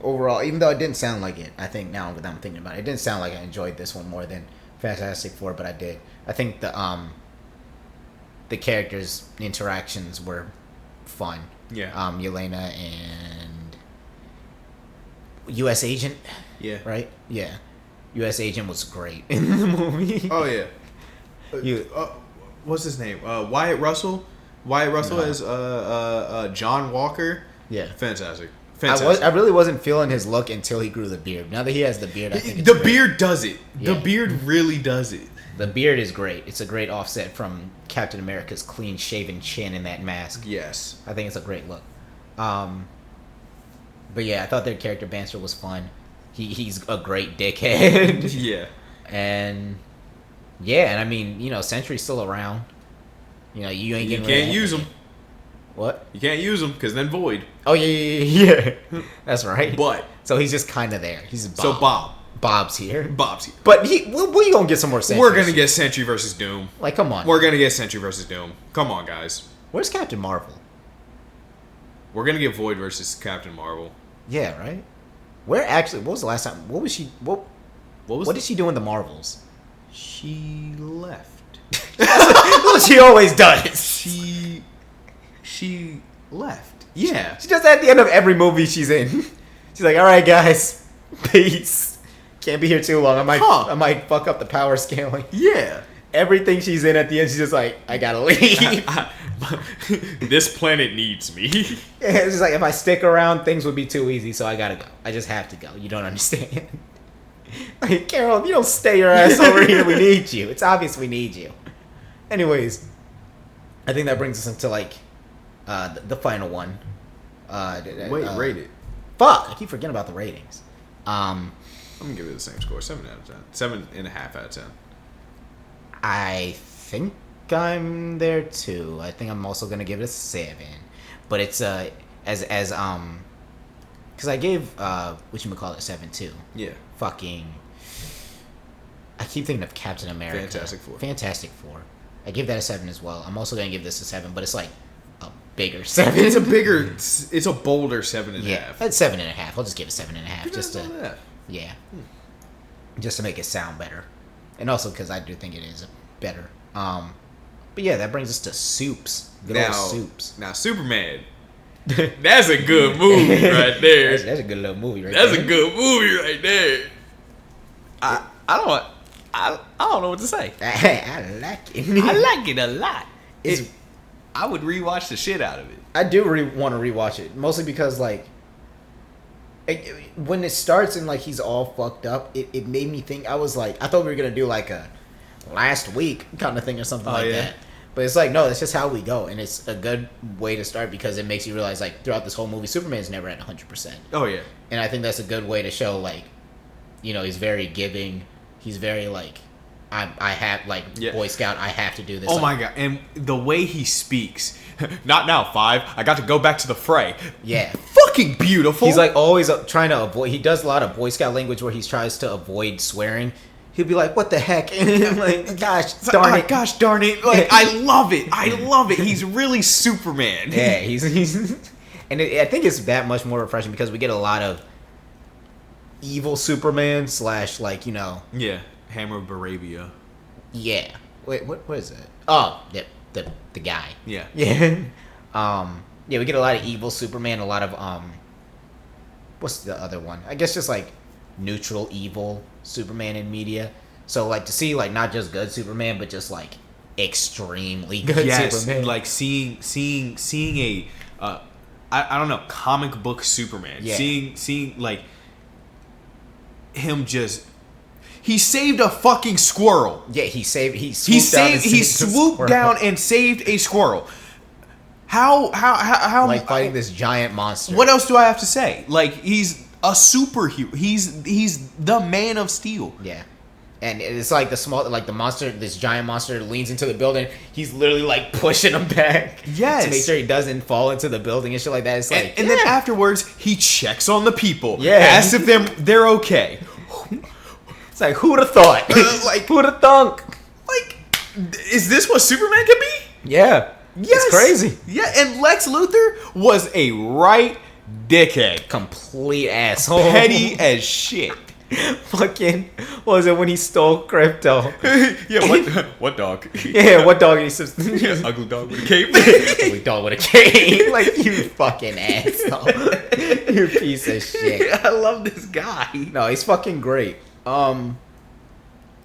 overall, even though it didn't sound like it, I think now that I'm thinking about it, it didn't sound like I enjoyed this one more than Fantastic Four, but I did. I think the characters' interactions were fun. Yeah. Yelena and U.S. Agent. Yeah. Right. Yeah. U.S. Agent was great in the movie. Oh yeah. What's his name? Wyatt Russell. Wyatt Russell as John Walker. Yeah. Fantastic. I really wasn't feeling his look until he grew the beard. Now that he has the beard, I think the beard does it. Yeah. The beard really does it. The beard is great. It's a great offset from Captain America's clean-shaven chin in that mask. Yes. I think it's a great look. But yeah, I thought their character banter was fun. He's a great dickhead. Yeah. And I mean, you know, Sentry's still around. You know, you can't use him. What? You can't use him because then Void. Oh yeah. That's right. But so he's just kind of there. He's Bob. So Bob. Bob's here. Bob's here. But we gonna get some more Sentry. We're gonna get Sentry versus Doom. Like, come on. We're gonna get Sentry versus Doom. Come on, guys. Where's Captain Marvel? We're gonna get Void versus Captain Marvel. Yeah, right. Where actually? What was the last time? What was she? What did she do in the Marvels? She left. What she always does. She left. Yeah. She does that at the end of every movie she's in. She's like, all right, guys, peace. Can't be here too long. I might fuck up the power scaling. Yeah. Everything she's in at the end, she's just like, I gotta leave. This planet needs me. Yeah, it's just like, if I stick around, things would be too easy, so I gotta go. I just have to go. You don't understand. Like, Carol, if you don't stay your ass over here, we need you. It's obvious we need you. Anyways, I think that brings us into, like, the final one. Rate it. Fuck, I keep forgetting about the ratings. I'm gonna give it the same score, 7 out of 10. 7.5 out of 10. I think I'm there too. I think I'm also gonna give it a 7, but it's because I gave whatchamacallit 7 too. Yeah. Fucking, I keep thinking of Captain America. Fantastic Four. I give that a 7 as well. I'm also gonna give this a 7, but it's like a bigger 7. It's a bolder 7.5. Yeah, that's 7.5. I'll just give it 7.5 just to just to make it sound better, and also because I do think it is better. But yeah, that brings us to Soups. Good old Soups. Now, Superman. That's a good movie right there. That's a good little movie right there. That's a good movie right there. I don't know what to say. I like it. I like it a lot. I would rewatch the shit out of it. I do want to rewatch it, mostly because like when it starts and like he's all fucked up, it made me think. I thought we were gonna do like a last week kind of thing or something that. But it's like, no, that's just how we go, and it's a good way to start because it makes you realize like throughout this whole movie, Superman's never at 100%. Oh yeah, and I think that's a good way to show like, you know, he's very giving. He's very like, I have like Boy Scout. I have to do this. Oh my god! And the way he speaks, not now 5. I got to go back to the fray. Yeah, fucking beautiful. He's like always trying to avoid. He does a lot of Boy Scout language where he tries to avoid swearing. He'll be like, "What the heck?" And I'm like, "Gosh darn it! Gosh darn it!" Like, I love it. I love it. He's really Superman. Yeah, he's and I think it's that much more refreshing because we get a lot of evil Superman / like, you know. Yeah, Hammer of Barabia. Yeah. Wait, what is it? Oh, the guy. Yeah. Yeah. Yeah, we get a lot of evil Superman, a lot of what's the other one? I guess just like neutral evil Superman in media. So like to see like not just good Superman, but just like extremely good Superman. Like seeing a I don't know, comic book Superman. Yeah. Seeing like him just he saved a fucking squirrel. Yeah, he swooped down and saved a squirrel. How like fighting this giant monster. What else do I have to say? Like he's a superhero. He's the Man of Steel. Yeah. And it's like the monster, this giant monster leans into the building. He's literally like pushing him back. Yes. To make sure he doesn't fall into the building and shit like that. It's like, and then afterwards, he checks on the people. Yeah. Asks if they're okay. It's like, who'd have thought? Like, who'd have thunk? Like, is this what Superman could be? Yeah. Yes. It's crazy. Yeah, and Lex Luthor was a right dickhead. Complete asshole. Petty as shit. Fucking, what was it when he stole crypto? Yeah, what dog? Yeah, what dog? He's just ugly dog with a cape. Ugly dog with a cape. Like, you fucking asshole. You piece of shit. I love this guy. No, he's fucking great. I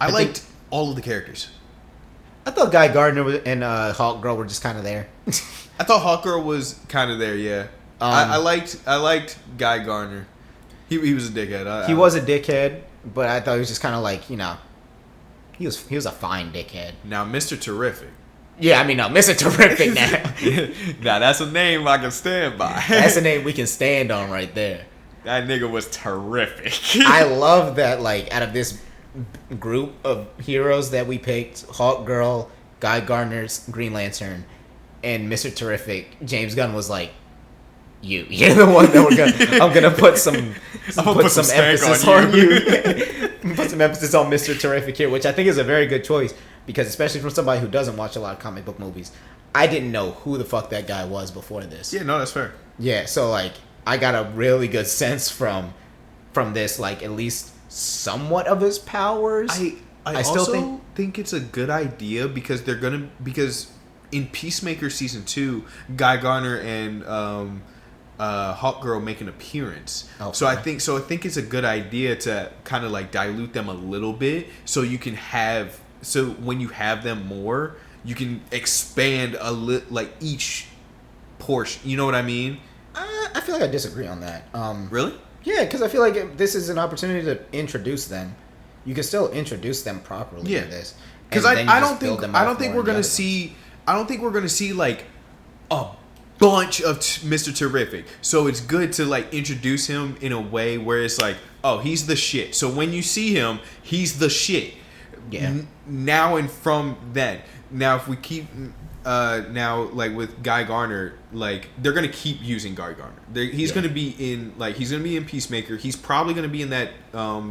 liked all of the characters. I thought Guy Gardner and Hawk Girl were just kind of there. I thought Hawk Girl was kind of there. Yeah, I liked Guy Gardner. He was a dickhead. He was a dickhead, but I thought he was just kind of like, you know, he was a fine dickhead. Now, Mr. Terrific. Yeah, I mean, no, Mr. Terrific now. Now, that's a name I can stand by. That's a name we can stand on right there. That nigga was terrific. I love that, like, out of this group of heroes that we picked, Hawk Girl, Guy Gardner's Green Lantern, and Mr. Terrific, James Gunn was like, You're the one that I'm gonna put some emphasis on you. Put some emphasis on Mr. Terrific here, which I think is a very good choice because especially from somebody who doesn't watch a lot of comic book movies, I didn't know who the fuck that guy was before this. Yeah, no, that's fair. Yeah, so like I got a really good sense from this, like at least somewhat of his powers. I still also think it's a good idea because because in Peacemaker season 2, Guy Garner and Hawkgirl make an appearance. Okay. So I think it's a good idea to kind of like dilute them a little bit so you can have when you have them more, you can expand like each portion. You know what I mean? I feel like I disagree on that. Really? Yeah, because I feel like this is an opportunity to introduce them. You can still introduce them properly in this. Because I don't think we're gonna see like a bunch of Mr. Terrific. So it's good to like introduce him in a way where it's like, oh, he's the shit. So when you see him, he's the shit. Yeah. Now and from then. Now if we keep now like with Guy Garner, like they're gonna keep using Guy Garner. He's gonna be in Peacemaker. He's probably gonna be in that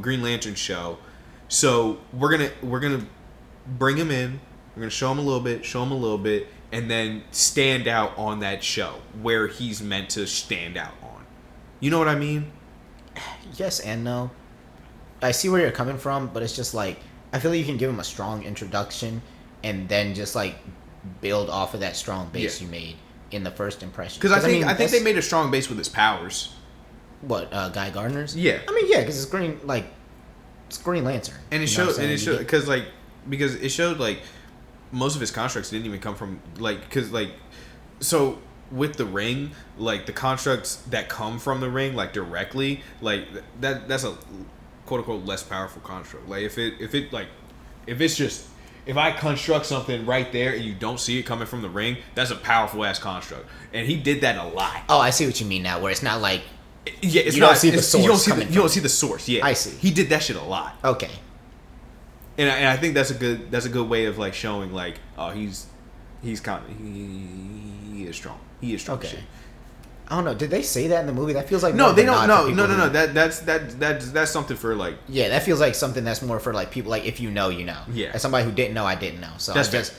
Green Lantern show. So we're gonna bring him in. We're gonna show him a little bit, and then stand out on that show where he's meant to stand out on. You know what I mean? Yes and no. I see where you're coming from, but it's just like I feel like you can give him a strong introduction and then just like build off of that strong base you made in the first impression. Because I think they made a strong base with his powers. What Guy Gardner's? Yeah. I mean, yeah, because it's Green Lantern, and it showed because it showed like most of his constructs didn't even come from so with the ring, like the constructs that come from the ring like directly, like that's a quote unquote less powerful construct. Like if I construct something right there and you don't see it coming from the ring, that's a powerful ass construct, and he did that a lot. Oh, I see what you mean now, where it's not like you don't see the source. Yeah, I see. He did that shit a lot. Okay. And I think that's a good way of like showing like, oh, he is strong. He is strong. Okay. Shit. I don't know. Did they say that in the movie? That feels like no. They don't. No. That's something for like. Yeah, that feels like something that's more for like people like if you know, you know. Yeah. As somebody who didn't know, I didn't know. So that's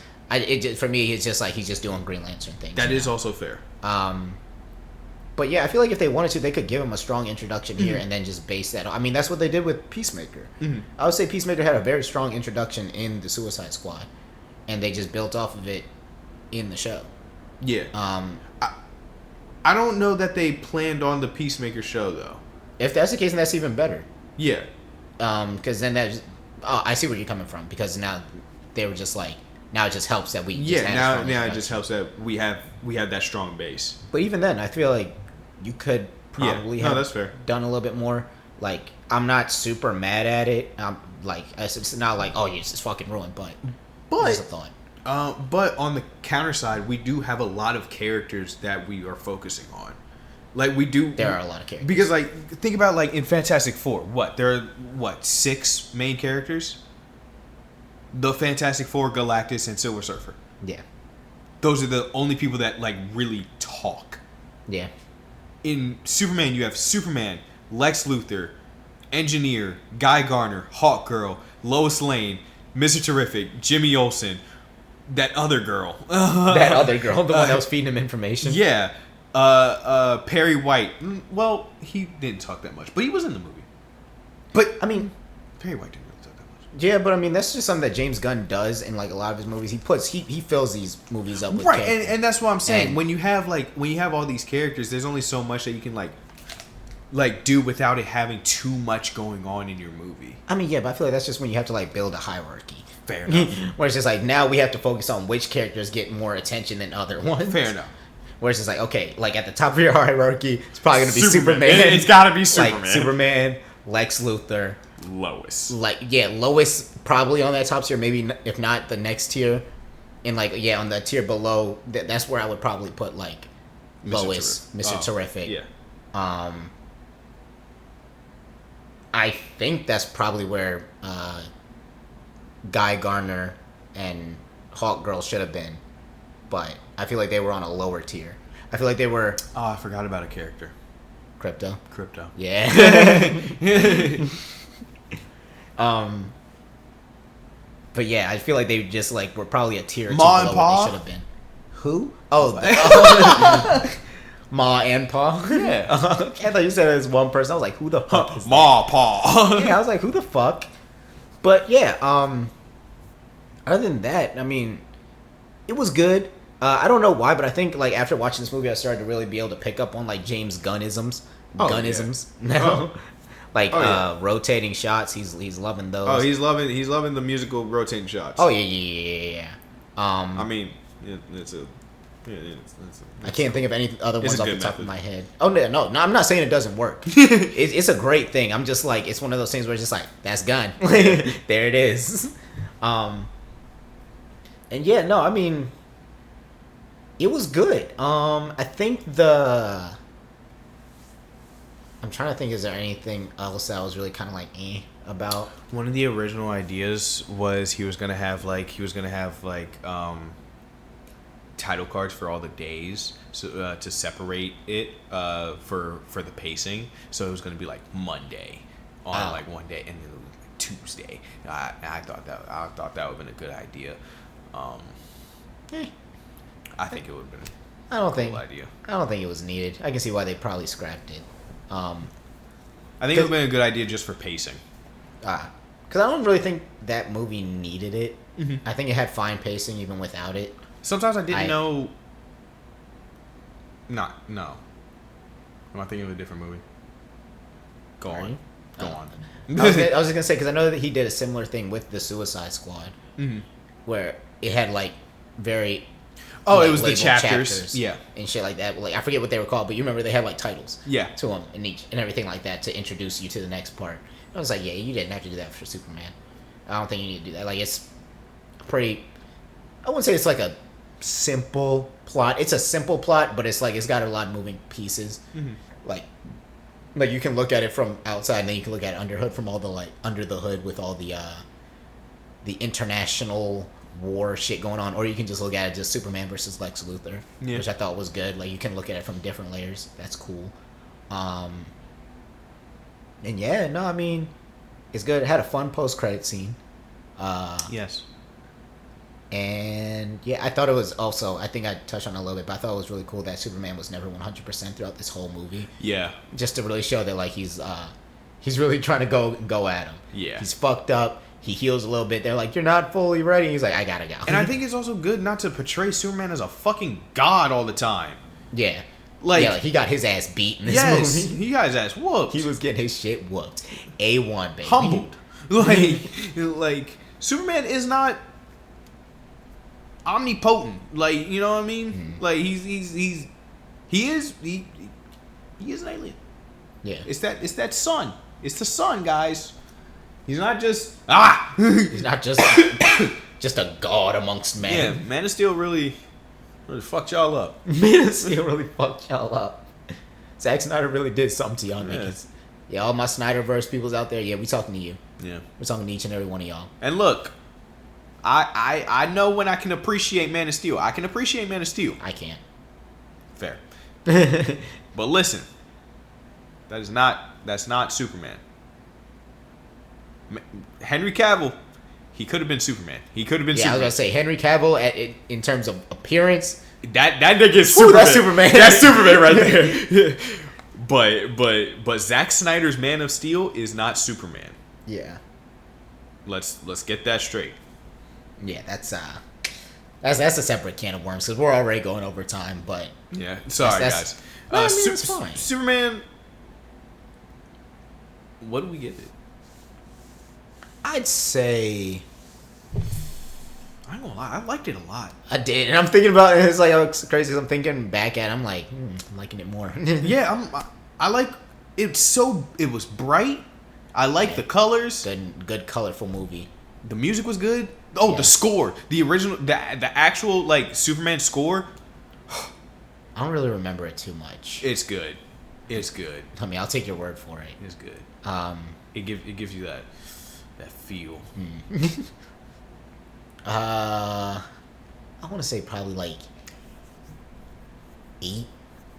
for me, it's just like he's just doing Green Lantern things. That is also fair. But yeah, I feel like if they wanted to, they could give him a strong introduction here and then just base that on. I mean, that's what they did with Peacemaker. Mm-hmm. I would say Peacemaker had a very strong introduction in the Suicide Squad, and they just built off of it in the show. Yeah. I don't know that they planned on the Peacemaker show though. If that's the case, then that's even better. Yeah. Because then I see where you're coming from. Because now they were just like, now it just helps that we. Yeah. Now it just helps that we have that strong base. But even then, I feel like you could probably have that's fair. Done a little bit more. Like, I'm not super mad at it. I'm like, it's not like, oh, it's just fucking ruined. But just a thought. But on the counter side, we do have a lot of characters that we are focusing on. Like we do. There are a lot of characters. Because like think about like in Fantastic Four, there are 6 main characters? The Fantastic Four, Galactus, and Silver Surfer. Yeah. Those are the only people that like really talk. Yeah. In Superman, you have Superman, Lex Luthor, Engineer, Guy Garner, Hawkgirl, Lois Lane, Mr. Terrific, Jimmy Olsen, that other girl. The one that was feeding him information. Yeah. Perry White. Well, he didn't talk that much, but he was in the movie. But I mean, Perry White didn't really talk that much. Yeah, but I mean, that's just something that James Gunn does in like a lot of his movies. He fills these movies up with characters. and that's what I'm saying. When you have all these characters, there's only so much that you can like do without it having too much going on in your movie. I mean, yeah, but I feel like that's just when you have to like build a hierarchy. Fair enough. Where it's just like now we have to focus on which characters get more attention than other ones. Fair enough. Where it's just like, okay, like at the top of your hierarchy, it's probably going to be Superman. It's got to be Superman. Like Superman, Lex Luthor, Lois. Lois probably on that top tier. Maybe if not the next tier, and on the tier below, that's where I would probably put like Lois, Mr. Terrific. Yeah. I think that's probably where Guy Garner and Hawkgirl should have been, but I feel like they were on a lower tier. I feel like they were Oh, I forgot about a character. Crypto. Yeah. But yeah, I feel like they just like were probably a tier or two Ma and below what Pa? they should have been. Who? Oh, Ma and Pa. Yeah. I thought you said it was one person. I was like, who the fuck is that? Ma Pa. Yeah, I was like, who the fuck? But yeah, other than that, I mean, it was good. I don't know why, but I think like after watching this movie, I started to really be able to pick up on like James Gunnisms. Oh, Gunnisms. yeah. No. Like Oh, yeah. rotating shots. He's loving those. Oh, he's loving the musical rotating shots. Oh yeah. I mean, it's a. I can't think of any other It's a off the good top of method. my head. Oh no, I'm not saying it doesn't work. It's a great thing. I'm just like, it's one of those things where it's just like, that's Gun. There it is. And yeah, no, I mean, it was good. I think I'm trying to think, is there anything else that I was really kind of like about? One of the original ideas was he was gonna have title cards for all the days, so to separate it for the pacing. So it was gonna be like Monday on like one day, and then like Tuesday. I thought that would have been a good idea. I think it would have been. I don't a think cool idea. I don't think it was needed. I can see why they probably scrapped it. I think it would have been a good idea just for pacing. Because I don't really think that movie needed it. Mm-hmm. I think it had fine pacing even without it. Sometimes I didn't know. No. Am I thinking of a different movie? Go on. I was just gonna say, because I know that he did a similar thing with the Suicide Squad, where it had like very. Oh, like, it was the labeled chapters, yeah, and shit like that. Like I forget what they were called, but you remember they had like titles, yeah, to them in each and everything like that to introduce you to the next part. I was like, yeah, you didn't have to do that for Superman. I don't think you need to do that. Like it's pretty. I wouldn't say it's like a simple plot. It's a simple plot, but it's like it's got a lot of moving pieces. Like you can look at it from outside, and then you can look at it under hood from all the like under the hood with all the international war shit going on, or you can just look at it just Superman versus Lex Luthor, which I thought was good. Like you can look at it from different layers. That's cool. And yeah, no, I mean, it's good. It had a fun post-credit scene. Yes. And yeah, I thought it was also, I think I touched on it a little bit, but I thought it was really cool that Superman was never 100% throughout this whole movie. Yeah. Just to really show that like he's really trying to go at him. Yeah. He's fucked up. He heals a little bit. They're like, you're not fully ready. He's like, I gotta go. And I think it's also good not to portray Superman as a fucking god all the time. Yeah. Like he got his ass beat in this movie. He got his ass whooped. He was getting his shit whooped. A1, baby. Humbled. Like Superman is not omnipotent. Like, you know what I mean? Like he is an alien. Yeah. It's that sun. It's the sun, guys. He's not just He's not just just a god amongst men. Yeah, Man of Steel really fucked y'all up. Man of Steel really fucked y'all up. Zack Snyder really did something to y'all niggas. Yeah, all my Snyderverse peoples out there, yeah, we talking to you. Yeah. We're talking to each and every one of y'all. And look, I know when I can appreciate Man of Steel. I can appreciate Man of Steel. I can't. Fair. But listen, that's not Superman. Henry Cavill, he could have been Superman. He could have been Superman. I was gonna say Henry Cavill in terms of appearance. That nigga is Superman. That's Superman. That's Superman right there. But Zack Snyder's Man of Steel is not Superman. Yeah. Let's get that straight. Yeah, that's a separate can of worms because we're already going over time. But yeah, sorry guys. No, I mean, it's fine. Superman. What do we give it? I'd say. I ain't gonna lie, I liked it a lot. I did, and I'm thinking about it. It's like it's crazy. I'm thinking back at it, I'm like, I'm liking it more. Yeah, I like it. It was bright. I like the colors. Good, colorful movie. The music was good. Oh, the score, the original, the actual like Superman score. I don't really remember it too much. It's good. It's good. I mean, I'll take your word for it. It's good. It gives you that feel. I want to say probably like 8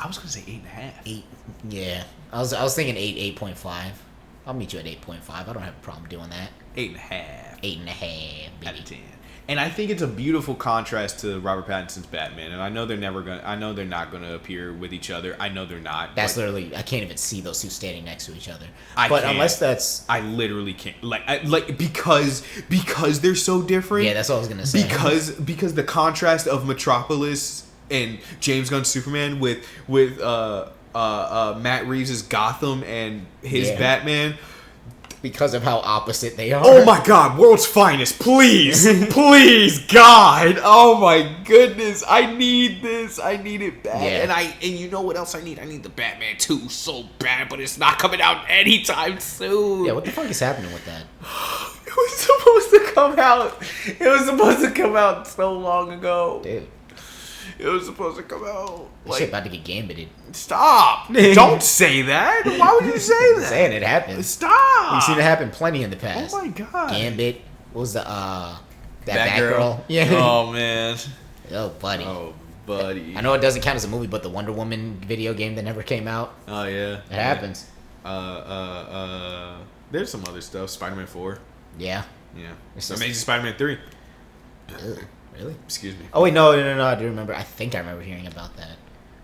I was gonna say 8.5. 8. Yeah, I was thinking 8.5. I'll meet you at 8.5. I don't have a problem doing that. 8.5. 8.5. Out of 10. And I think it's a beautiful contrast to Robert Pattinson's Batman. And I know they're not gonna appear with each other. I know they're not. That's literally, I can't even see those two standing next to each other. I but can't. unless that's, I literally can't. Because they're so different. yeah, that's what I was gonna say. Because the contrast of Metropolis and James Gunn's Superman with Matt Reeves' Gotham and his Batman. Because of how opposite they are. Oh my God, world's finest, please, please, God, oh my goodness, I need this, I need it bad, and you know what else I need? I need the Batman 2 so bad, but it's not coming out anytime soon. Yeah, what the fuck is happening with that? It was supposed to come out. It was supposed to come out so long ago. Dude. It was supposed to come out. That shit about to get gambited. Stop. Don't say that. Why would you say that? Saying it happened. Stop. We've seen it happen plenty in the past. Oh my God. Gambit. What was the that Batgirl? Yeah. Oh man. Oh buddy. Oh buddy. I know it doesn't count as a movie, but the Wonder Woman video game that never came out. Oh yeah. It happens. There's some other stuff. Spider-Man 4. Yeah. Yeah. It's Amazing Spider-Man 3. Ugh, really? Excuse me. Oh wait, no. I do remember. I think I remember hearing about that.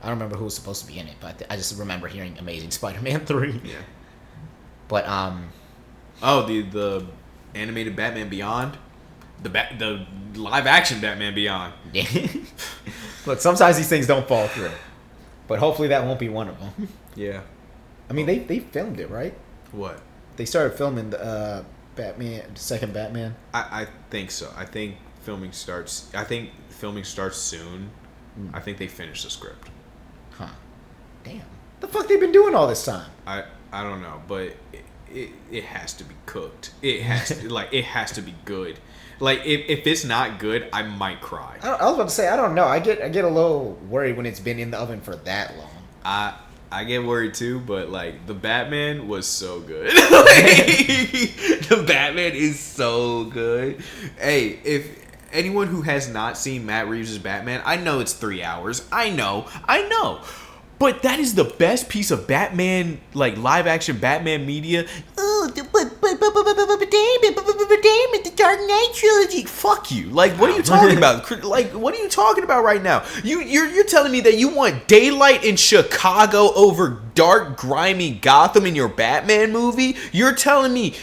I don't remember who was supposed to be in it, but I just remember hearing Amazing Spider-Man 3. Yeah. But Oh, the animated Batman Beyond, the live action Batman Beyond. Yeah. Look, sometimes these things don't fall through, but hopefully that won't be one of them. Yeah. I mean, they filmed it, right? What? They started filming the Batman, the second Batman. I think so. I think filming starts soon. I think they finished the script. Huh. Damn. The fuck they been doing all this time? I don't know, but it has to be cooked. It has to, it has to be good. Like if it's not good, I might cry. I was about to say, I don't know. I get a little worried when it's been in the oven for that long. I get worried too, but the Batman was so good. The Batman is so good. Hey, if anyone who has not seen Matt Reeves' Batman, I know it's 3 hours. I know. But that is the best piece of Batman, live action Batman media. Oh, Damon, the Dark Knight trilogy. Fuck you. What are you talking about? What are you talking about right now? You're telling me that you want daylight in Chicago over dark, grimy Gotham in your Batman movie? You're telling me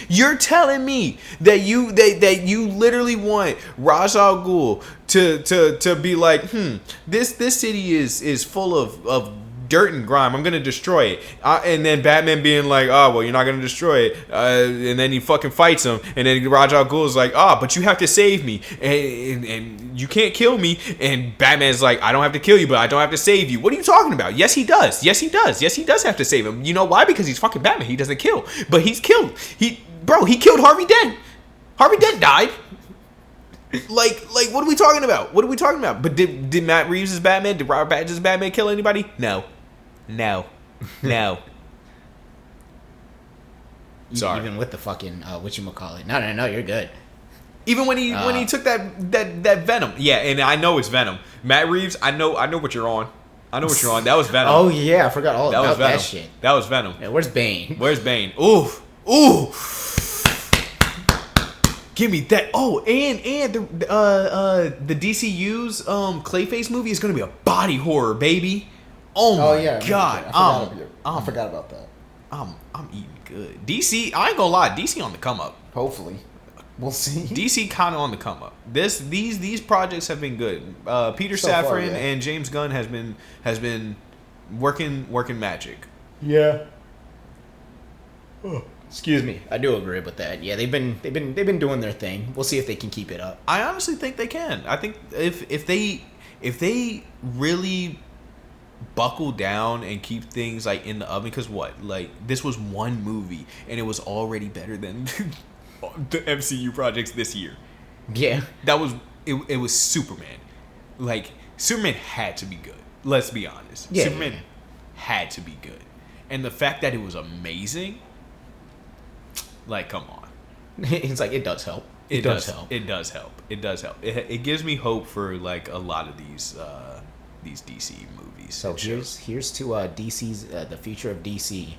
that you literally want Ra's al Ghul to be like, this city is full of dirt and grime. I'm gonna destroy it, and then Batman being like, "Oh, well, you're not gonna destroy it," and then he fucking fights him, and then Ra's al Ghul is like, "Oh, but you have to save me, and you can't kill me," and Batman's like, "I don't have to kill you, but I don't have to save you." What are you talking about? Yes, he does. Yes, he does have to save him. You know why? Because he's fucking Batman. He doesn't kill, but he's killed. He killed Harvey Dent. Harvey Dent died. What are we talking about? But did Matt Reeves' Batman, did Robert Pattinson's Batman kill anybody? No. Sorry. Even with the fucking whatchamacallit. No, you're good. Even when he took that Venom. Yeah, and I know it's Venom. Matt Reeves, I know what you're on. That was Venom. Oh yeah, I forgot all about that shit. That was Venom. Yeah, where's Bane? Ooh. Give me that. Oh, and the DCU's Clayface movie is gonna be a body horror, baby. Oh my God! I forgot about that. I'm eating good. DC, I ain't gonna lie. DC on the come up. Hopefully, we'll see. DC kind of on the come up. These projects have been good. Peter So Safran far, yeah. and James Gunn has been working magic. Yeah. Oh, excuse me. I do agree with that. Yeah, they've been doing their thing. We'll see if they can keep it up. I honestly think they can. I think if they really buckle down and keep things in the oven, because this was one movie and it was already better than the MCU projects this year. Yeah, that was it was Superman. Superman had to be good, let's be honest. Yeah, Superman had to be good, and the fact that it was amazing, come on. it's it does help. It does help. It gives me hope for a lot of these these DC movies. So and shows. here's to DC's the future of DC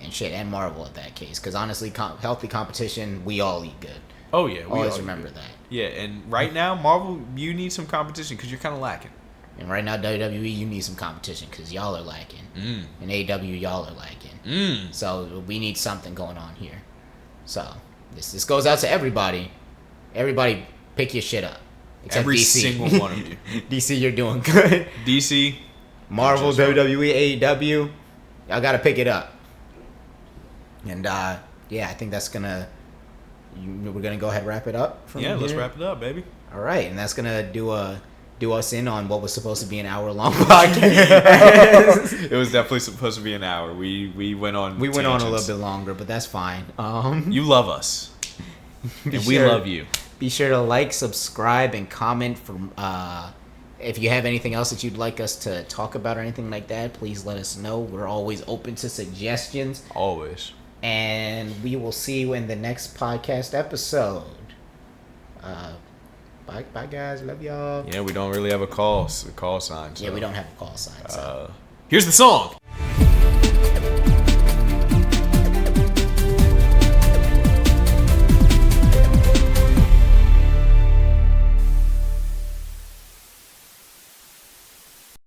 and shit, and Marvel at that case. Because honestly, healthy competition, we all eat good. Oh yeah, we always remember that. Yeah, and right now, Marvel, you need some competition because you're kind of lacking. And right now, WWE, you need some competition because y'all are lacking. And AEW, y'all are lacking. So we need something going on here. So this goes out to everybody. Everybody, pick your shit up. Except Every DC. single one of you. DC, you're doing good. DC, Marvel, WWE, AEW, y'all gotta pick it up. And yeah, I think that's gonna. We're gonna go ahead and wrap it up. Yeah, let's wrap it up, baby. All right, and that's gonna do us in on what was supposed to be an hour-long podcast. It was definitely supposed to be an hour. We went on. We went on a little bit longer, but that's fine. You love us, and we love you. Be sure to like, subscribe, and comment. If you have anything else that you'd like us to talk about or anything like that, please let us know. We're always open to suggestions. Always. And we will see you in the next podcast episode. Bye guys. Love y'all. Yeah, we don't really have a call sign. So. Yeah, we don't have a call sign. So. Here's the song.